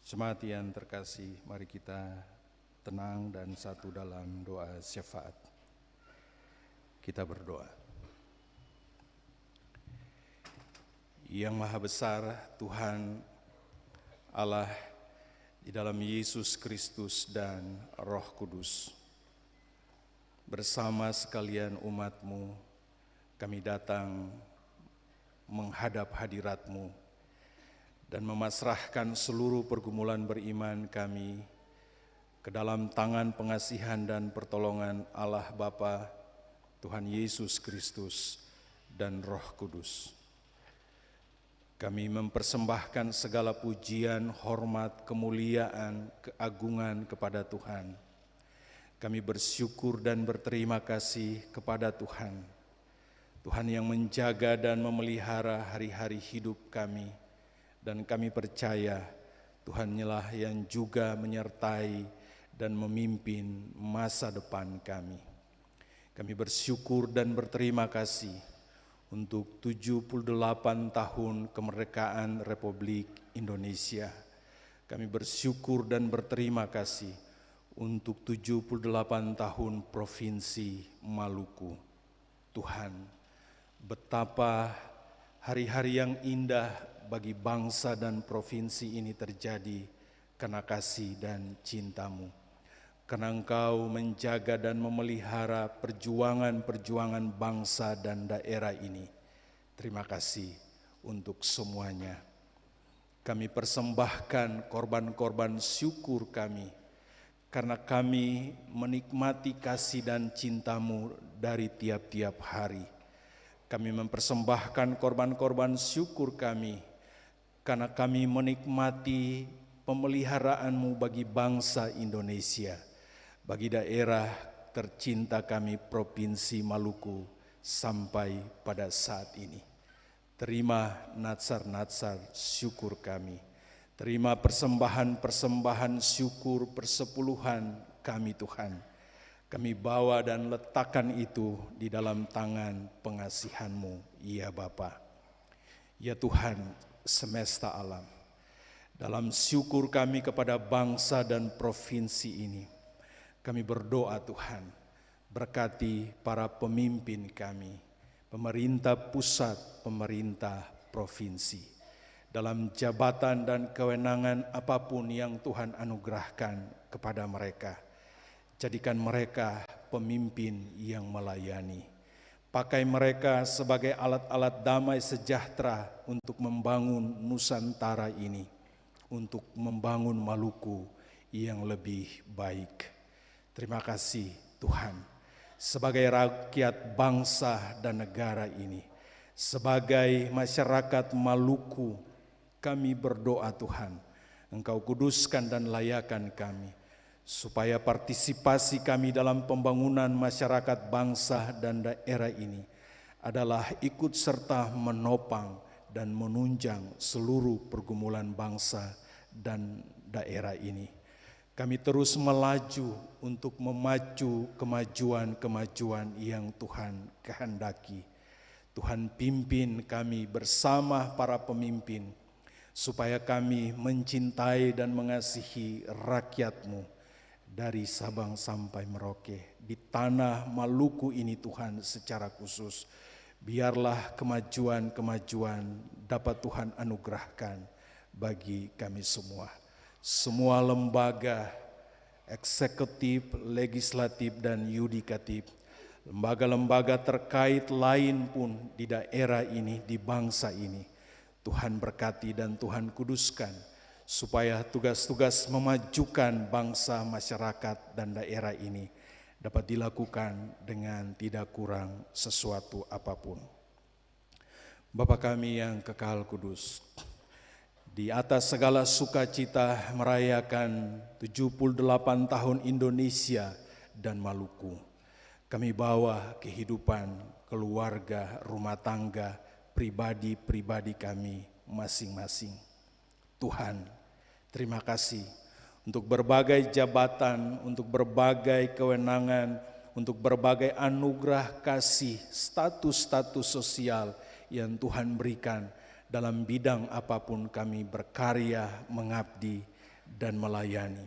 [SPEAKER 3] Jemaat yang terkasih, mari kita tenang dan satu dalam doa syafaat. Kita berdoa. Yang Maha Besar, Tuhan Allah di dalam Yesus Kristus dan Roh Kudus, bersama sekalian umat-Mu, kami datang menghadap hadirat-Mu dan memasrahkan seluruh pergumulan beriman kami ke dalam tangan pengasihan dan pertolongan Allah Bapa, Tuhan Yesus Kristus, dan Roh Kudus. Kami mempersembahkan segala pujian, hormat, kemuliaan, keagungan kepada Tuhan. Kami bersyukur dan berterima kasih kepada Tuhan. Tuhan yang menjaga dan memelihara hari-hari hidup kami. Dan kami percaya Tuhan-Nya yang juga menyertai dan memimpin masa depan kami. Kami bersyukur dan berterima kasih untuk 78 tahun kemerdekaan Republik Indonesia. Kami bersyukur dan berterima kasih untuk 78 tahun Provinsi Maluku. Tuhan, betapa hari-hari yang indah bagi bangsa dan provinsi ini terjadi karena kasih dan cinta-Mu. Karena Engkau menjaga dan memelihara perjuangan-perjuangan bangsa dan daerah ini. Terima kasih untuk semuanya. Kami persembahkan korban-korban syukur kami, karena kami menikmati kasih dan cinta-Mu dari tiap-tiap hari. Kami mempersembahkan korban-korban syukur kami, karena kami menikmati pemeliharaan-Mu bagi bangsa Indonesia, bagi daerah tercinta kami Provinsi Maluku sampai pada saat ini. Terima natsar-natsar syukur kami, terima persembahan-persembahan syukur persepuluhan kami Tuhan. Kami bawa dan letakkan itu di dalam tangan pengasihan-Mu, ya Bapa. Ya Tuhan semesta alam, dalam syukur kami kepada bangsa dan provinsi ini, kami berdoa Tuhan, berkati para pemimpin kami, pemerintah pusat, pemerintah provinsi, dalam jabatan dan kewenangan apapun yang Tuhan anugerahkan kepada mereka. Jadikan mereka pemimpin yang melayani. Pakai mereka sebagai alat-alat damai sejahtera untuk membangun Nusantara ini, untuk membangun Maluku yang lebih baik. Terima kasih Tuhan, sebagai rakyat bangsa dan negara ini, sebagai masyarakat Maluku, kami berdoa Tuhan, Engkau kuduskan dan layakan kami, supaya partisipasi kami dalam pembangunan masyarakat bangsa dan daerah ini adalah ikut serta menopang dan menunjang seluruh pergumulan bangsa dan daerah ini. Kami terus melaju untuk memacu kemajuan-kemajuan yang Tuhan kehendaki. Tuhan pimpin kami bersama para pemimpin, supaya kami mencintai dan mengasihi rakyat-Mu dari Sabang sampai Merauke. Di tanah Maluku ini Tuhan secara khusus, biarlah kemajuan-kemajuan dapat Tuhan anugerahkan bagi kami semua. Semua lembaga eksekutif, legislatif, dan yudikatif, lembaga-lembaga terkait lain pun di daerah ini, di bangsa ini, Tuhan berkati dan Tuhan kuduskan, supaya tugas-tugas memajukan bangsa, masyarakat, dan daerah ini dapat dilakukan dengan tidak kurang sesuatu apapun. Bapa kami yang kekal kudus, di atas segala sukacita merayakan 78 tahun Indonesia dan Maluku, kami bawa kehidupan keluarga, rumah tangga, pribadi-pribadi kami masing-masing. Tuhan, terima kasih untuk berbagai jabatan, untuk berbagai kewenangan, untuk berbagai anugerah kasih, status-status sosial yang Tuhan berikan dalam bidang apapun kami berkarya, mengabdi, dan melayani.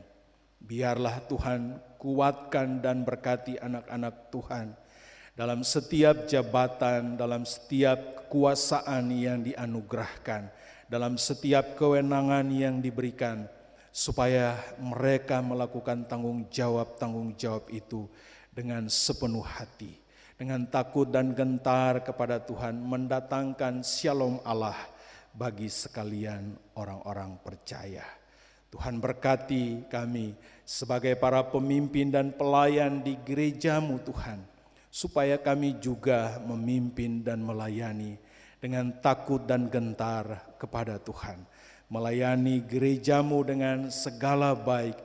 [SPEAKER 3] Biarlah Tuhan kuatkan dan berkati anak-anak Tuhan dalam setiap jabatan, dalam setiap kekuasaan yang dianugerahkan, dalam setiap kewenangan yang diberikan, supaya mereka melakukan tanggung jawab itu dengan sepenuh hati, dengan takut dan gentar kepada Tuhan, mendatangkan shalom Allah bagi sekalian orang-orang percaya. Tuhan berkati kami sebagai para pemimpin dan pelayan di gereja-Mu Tuhan, supaya kami juga memimpin dan melayani dengan takut dan gentar kepada Tuhan, melayani gereja-Mu dengan segala baik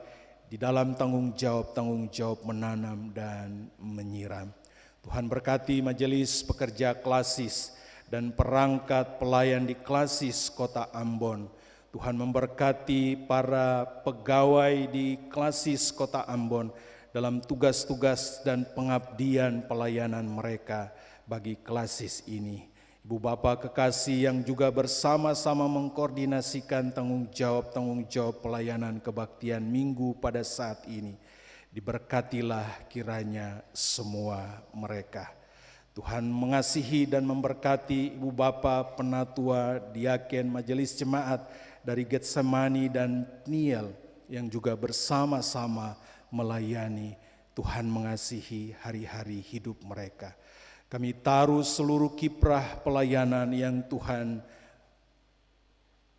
[SPEAKER 3] di dalam tanggung jawab menanam dan menyiram. Tuhan berkati majelis pekerja klasis dan perangkat pelayan di klasis Kota Ambon. Tuhan memberkati para pegawai di klasis Kota Ambon dalam tugas-tugas dan pengabdian pelayanan mereka bagi klasis ini. Ibu Bapak kekasih yang juga bersama-sama mengkoordinasikan tanggung jawab pelayanan kebaktian minggu pada saat ini, diberkatilah kiranya semua mereka. Tuhan mengasihi dan memberkati Ibu Bapak penatua, diaken, majelis jemaat dari Getsemani dan Pniel yang juga bersama-sama melayani. Tuhan mengasihi hari-hari hidup mereka. Kami taruh seluruh kiprah pelayanan yang Tuhan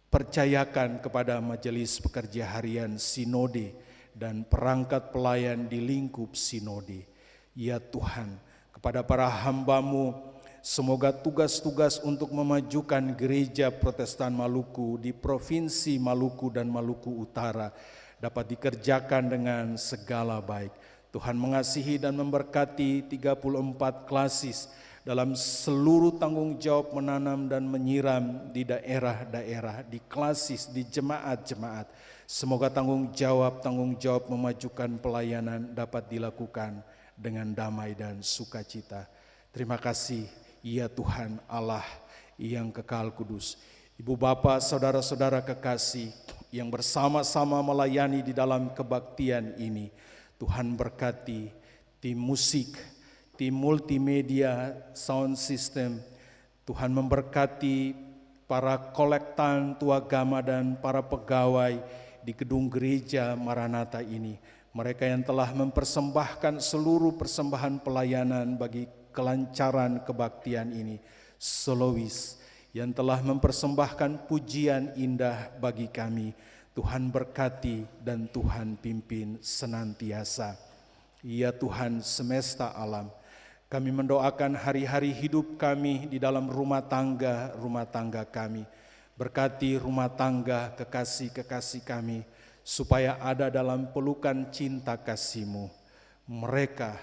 [SPEAKER 3] percayakan kepada majelis pekerja harian Sinode dan perangkat pelayan di lingkup Sinode. Ya Tuhan, kepada para hamba-Mu, semoga tugas-tugas untuk memajukan gereja Protestan Maluku di Provinsi Maluku dan Maluku Utara dapat dikerjakan dengan segala baik. Tuhan mengasihi dan memberkati 34 klasis dalam seluruh tanggung jawab menanam dan menyiram di daerah-daerah, di klasis, di jemaat-jemaat. Semoga tanggung jawab memajukan pelayanan dapat dilakukan dengan damai dan sukacita. Terima kasih, ya Tuhan Allah yang kekal kudus. Ibu Bapak, saudara-saudara kekasih yang bersama-sama melayani di dalam kebaktian ini, Tuhan berkati tim musik, tim multimedia, sound system. Tuhan memberkati para kolektan tuagama dan para pegawai di gedung gereja Maranatha ini. Mereka yang telah mempersembahkan seluruh persembahan pelayanan bagi kelancaran kebaktian ini. Solois yang telah mempersembahkan pujian indah bagi kami. Tuhan berkati dan Tuhan pimpin senantiasa. Ya Tuhan semesta alam, kami mendoakan hari-hari hidup kami di dalam rumah tangga kami. Berkati rumah tangga kekasih-kekasih kami, supaya ada dalam pelukan cinta kasih-Mu. Mereka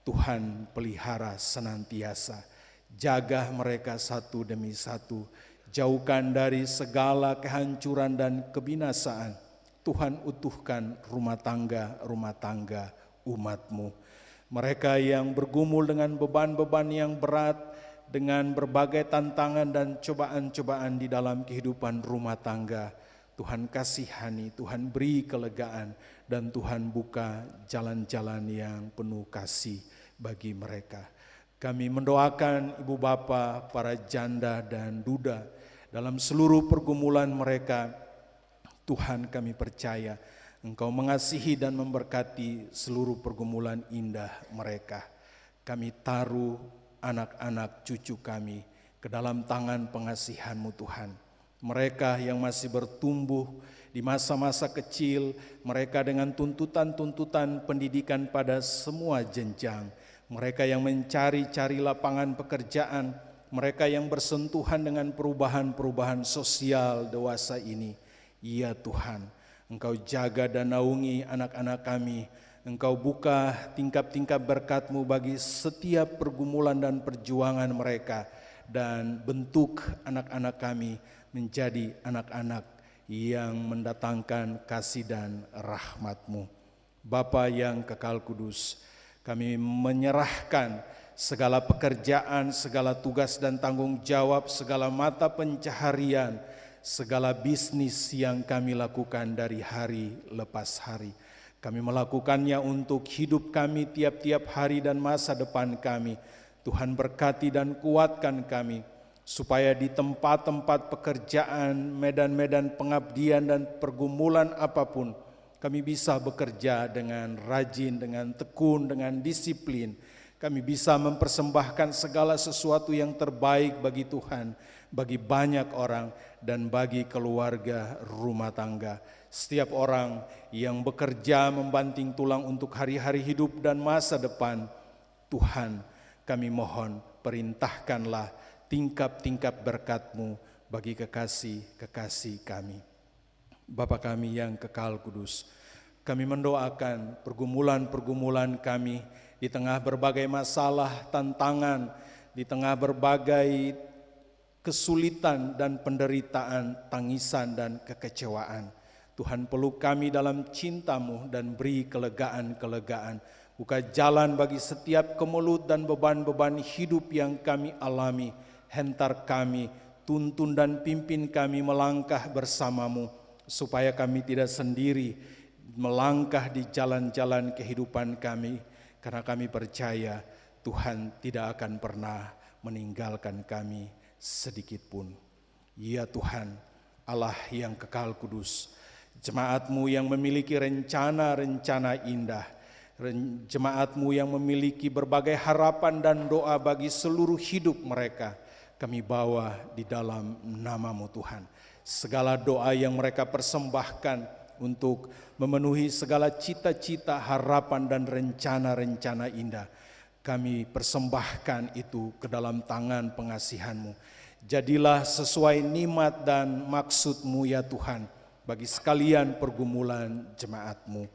[SPEAKER 3] Tuhan pelihara senantiasa. Jaga mereka satu demi satu. Jauhkan dari segala kehancuran dan kebinasaan. Tuhan utuhkan rumah tangga umat-Mu. Mereka yang bergumul dengan beban-beban yang berat, dengan berbagai tantangan dan cobaan-cobaan di dalam kehidupan rumah tangga, Tuhan kasihani, Tuhan beri kelegaan, dan Tuhan buka jalan-jalan yang penuh kasih bagi mereka. Kami mendoakan ibu bapa, para janda dan duda dalam seluruh pergumulan mereka. Tuhan, kami percaya Engkau mengasihi dan memberkati seluruh pergumulan indah mereka. Kami taruh anak-anak cucu kami ke dalam tangan pengasihan-Mu Tuhan. Mereka yang masih bertumbuh di masa-masa kecil, mereka dengan tuntutan-tuntutan pendidikan pada semua jenjang, mereka yang mencari-cari lapangan pekerjaan, mereka yang bersentuhan dengan perubahan-perubahan sosial dewasa ini. Ya Tuhan, Engkau jaga dan naungi anak-anak kami. Engkau buka tingkap-tingkap berkat-Mu bagi setiap pergumulan dan perjuangan mereka, dan bentuk anak-anak kami menjadi anak-anak yang mendatangkan kasih dan rahmat-Mu. Bapa yang kekal kudus, kami menyerahkan segala pekerjaan, segala tugas dan tanggung jawab, segala mata pencaharian, segala bisnis yang kami lakukan dari hari lepas hari. Kami melakukannya untuk hidup kami tiap-tiap hari dan masa depan kami. Tuhan berkati dan kuatkan kami, supaya di tempat-tempat pekerjaan, medan-medan pengabdian dan pergumulan apapun, kami bisa bekerja dengan rajin, dengan tekun, dengan disiplin. Kami bisa mempersembahkan segala sesuatu yang terbaik bagi Tuhan, bagi banyak orang, dan bagi keluarga rumah tangga. Setiap orang yang bekerja membanting tulang untuk hari-hari hidup dan masa depan, Tuhan, kami mohon perintahkanlah tingkap-tingkap berkat-Mu bagi kekasih-kekasih kami. Bapa kami yang kekal kudus, kami mendoakan pergumulan-pergumulan kami di tengah berbagai masalah, tantangan, di tengah berbagai kesulitan dan penderitaan, tangisan dan kekecewaan. Tuhan, peluk kami dalam cinta-Mu dan beri kelegaan-kelegaan. Buka jalan bagi setiap kemelut dan beban-beban hidup yang kami alami. Hentar kami, tuntun dan pimpin kami melangkah bersama-Mu, supaya kami tidak sendiri melangkah di jalan-jalan kehidupan kami, karena kami percaya Tuhan tidak akan pernah meninggalkan kami sedikit pun. Ya Tuhan, Allah yang kekal kudus, jemaat-Mu yang memiliki rencana-rencana indah, jemaat-Mu yang memiliki berbagai harapan dan doa bagi seluruh hidup mereka, kami bawa di dalam nama-Mu Tuhan. Segala doa yang mereka persembahkan untuk memenuhi segala cita-cita, harapan dan rencana-rencana indah, kami persembahkan itu ke dalam tangan pengasihan-Mu. Jadilah sesuai nikmat dan maksud-Mu ya Tuhan, bagi sekalian pergumulan jemaat-Mu.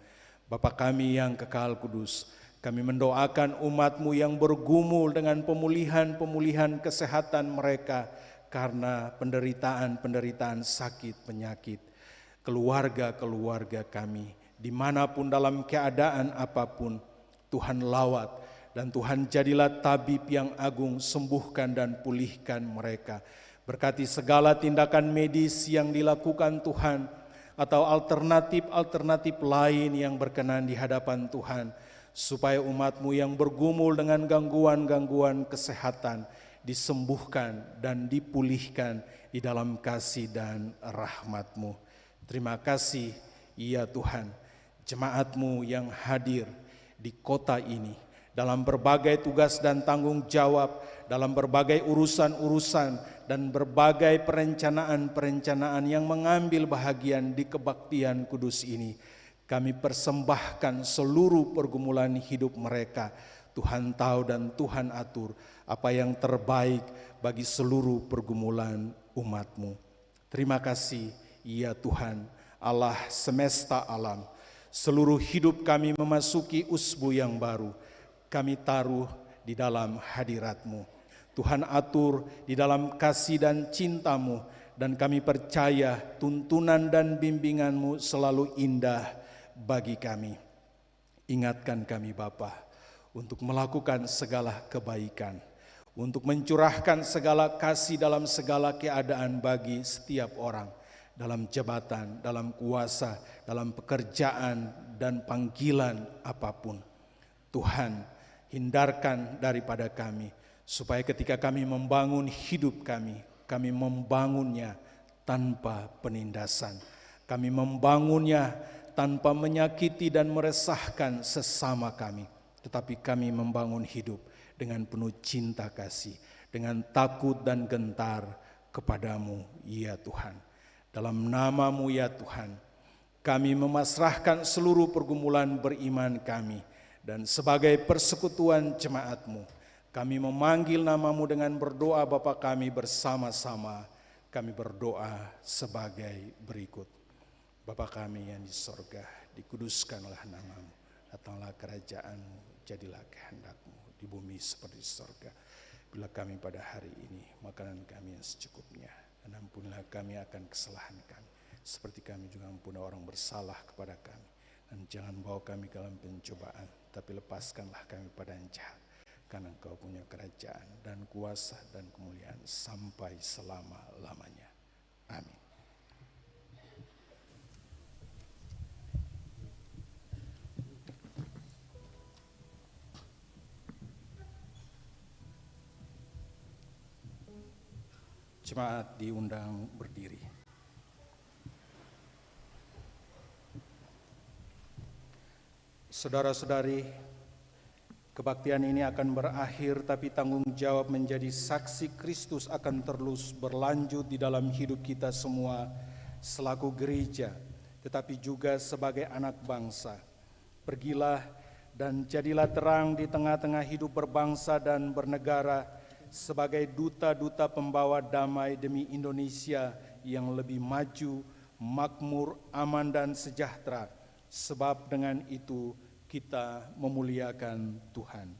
[SPEAKER 3] Bapa kami yang kekal kudus, kami mendoakan umat-Mu yang bergumul dengan pemulihan-pemulihan kesehatan mereka karena penderitaan-penderitaan sakit penyakit. Keluarga-keluarga kami, dimanapun dalam keadaan apapun, Tuhan lawat dan Tuhan jadilah tabib yang agung, sembuhkan dan pulihkan mereka. Berkati segala tindakan medis yang dilakukan Tuhan, atau alternatif-alternatif lain yang berkenan di hadapan Tuhan, supaya umat-Mu yang bergumul dengan gangguan-gangguan kesehatan disembuhkan dan dipulihkan di dalam kasih dan rahmat-Mu. Terima kasih ya Tuhan, jemaat-Mu yang hadir di kota ini dalam berbagai tugas dan tanggung jawab, dalam berbagai urusan-urusan dan berbagai perencanaan-perencanaan yang mengambil bahagian di kebaktian kudus ini. Kami persembahkan seluruh pergumulan hidup mereka. Tuhan tahu dan Tuhan atur apa yang terbaik bagi seluruh pergumulan umat-Mu. Terima kasih ya Tuhan, Allah semesta alam. Seluruh hidup kami memasuki usbu yang baru. Kami taruh di dalam hadirat-Mu. Tuhan atur di dalam kasih dan cinta-Mu, dan kami percaya tuntunan dan bimbingan-Mu selalu indah bagi kami. Ingatkan kami Bapa untuk melakukan segala kebaikan, untuk mencurahkan segala kasih dalam segala keadaan bagi setiap orang, dalam jabatan, dalam kuasa, dalam pekerjaan dan panggilan apapun. Tuhan, hindarkan daripada kami, supaya ketika kami membangun hidup kami membangunnya tanpa penindasan. Kami membangunnya tanpa menyakiti dan meresahkan sesama kami, tetapi kami membangun hidup dengan penuh cinta kasih, dengan takut dan gentar kepadamu ya Tuhan. Dalam nama-Mu ya Tuhan, kami memasrahkan seluruh pergumulan beriman kami, dan sebagai persekutuan jemaat-Mu, kami memanggil nama-Mu dengan berdoa Bapa kami bersama-sama. Kami berdoa sebagai berikut. Bapa kami yang di sorga, dikuduskanlah nama-Mu, datanglah kerajaan-Mu, jadilah kehendak-Mu di bumi seperti di sorga. Bila kami pada hari ini makanan kami yang secukupnya, dan ampunilah kami akan kesalahan kami, seperti kami juga ampuni orang bersalah kepada kami. Dan jangan bawa kami ke dalam pencobaan, tapi lepaskanlah kami pada yang jahat. Karena Engkau punya kerajaan dan kuasa dan kemuliaan sampai selama-lamanya. Amin. Jemaat diundang berdiri. Saudara-saudari, kebaktian ini akan berakhir, tapi tanggung jawab menjadi saksi Kristus akan terus berlanjut di dalam hidup kita semua selaku gereja, tetapi juga sebagai anak bangsa. Pergilah dan jadilah terang di tengah-tengah hidup berbangsa dan bernegara sebagai duta-duta pembawa damai demi Indonesia yang lebih maju, makmur, aman, dan sejahtera. Sebab dengan itu kita memuliakan Tuhan.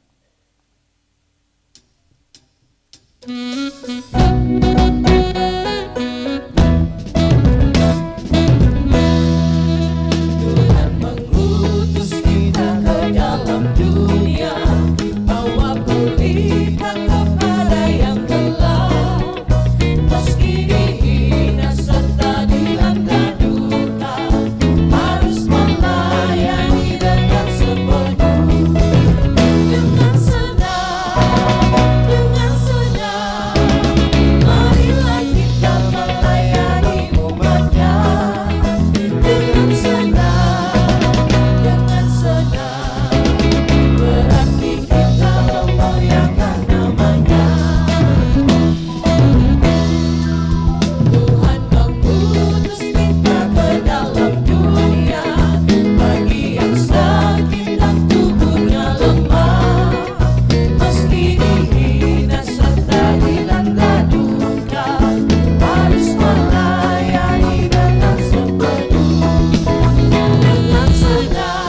[SPEAKER 6] Tuhan mengutus kita ke dalam dunia, bawa pulihkan kepada yang gelap. Meski dihina serta dilanda duka, harus melayani dengan sepenuh. Dengan senang, marilah kita melayani umatnya. Dengan senang, berarti kita memuliakan namanya. Tuhan mengutus kita ke dalam dunia, bagi yang sakit dan tubuhnya lemah. Meski dihina serta dilanda duka, harus melayani dengan sepenuh. Dengan senang,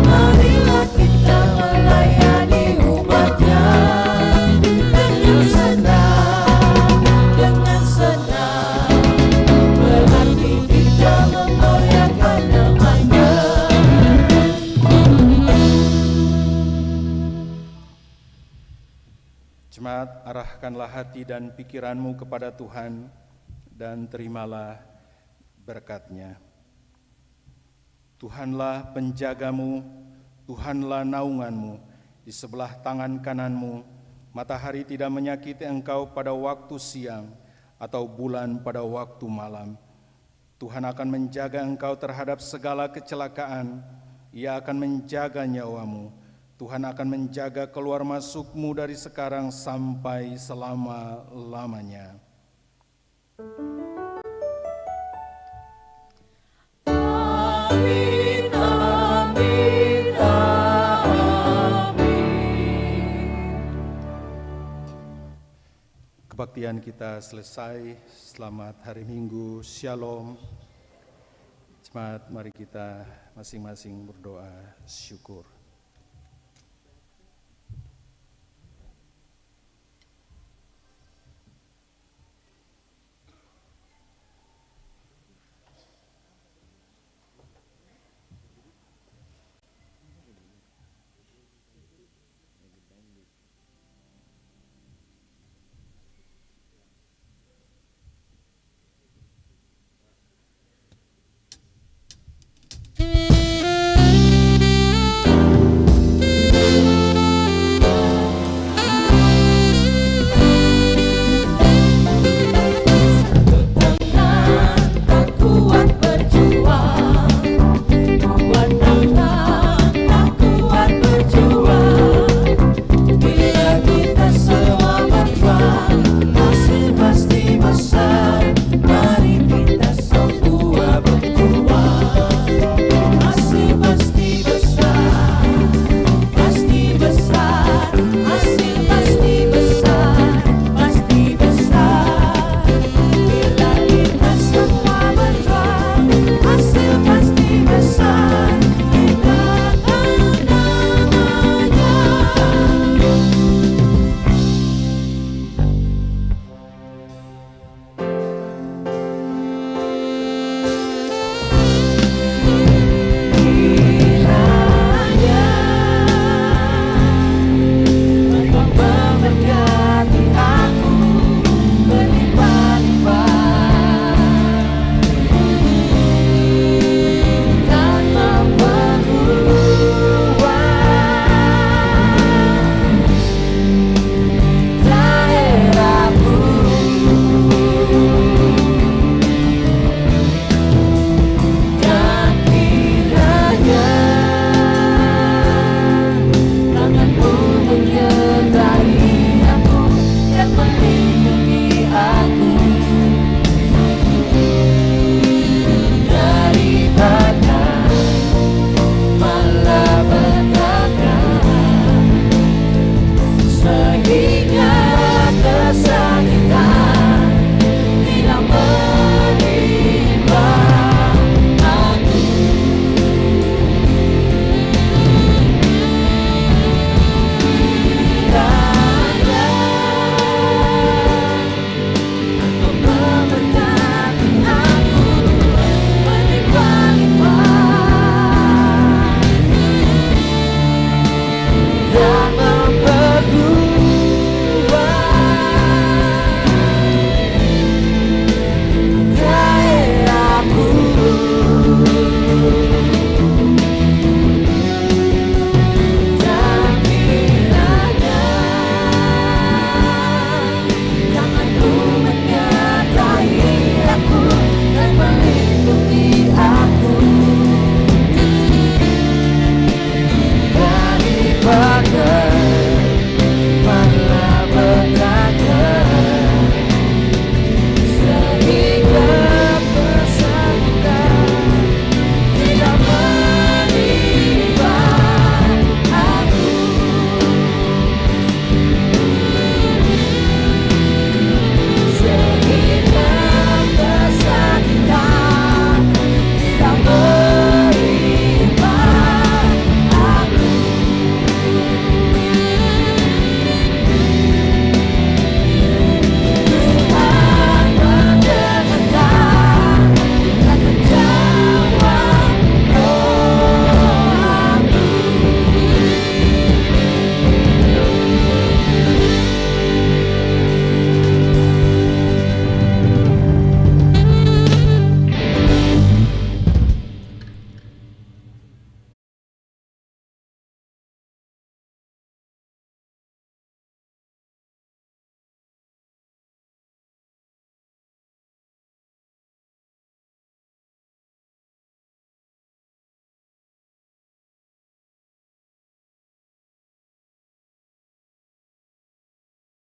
[SPEAKER 6] marilah kita melayani umatnya. Dengan senang, berarti kita memuliakan namanya.
[SPEAKER 3] Jemaat, arahkanlah hati dan pikiranmu kepada Tuhan dan terimalah berkat-Nya. Tuhanlah penjagamu, Tuhanlah naunganmu, di sebelah tangan kananmu. Matahari tidak menyakiti engkau pada waktu siang, atau bulan pada waktu malam. Tuhan akan menjaga engkau terhadap segala kecelakaan. Ia akan menjaga nyawamu. Tuhan akan menjaga keluar masukmu dari sekarang sampai selama-lamanya.
[SPEAKER 6] Amin, amin, amin.
[SPEAKER 3] Kebaktian kita selesai. Selamat hari Minggu. Shalom. Jemaat, mari kita masing-masing berdoa syukur.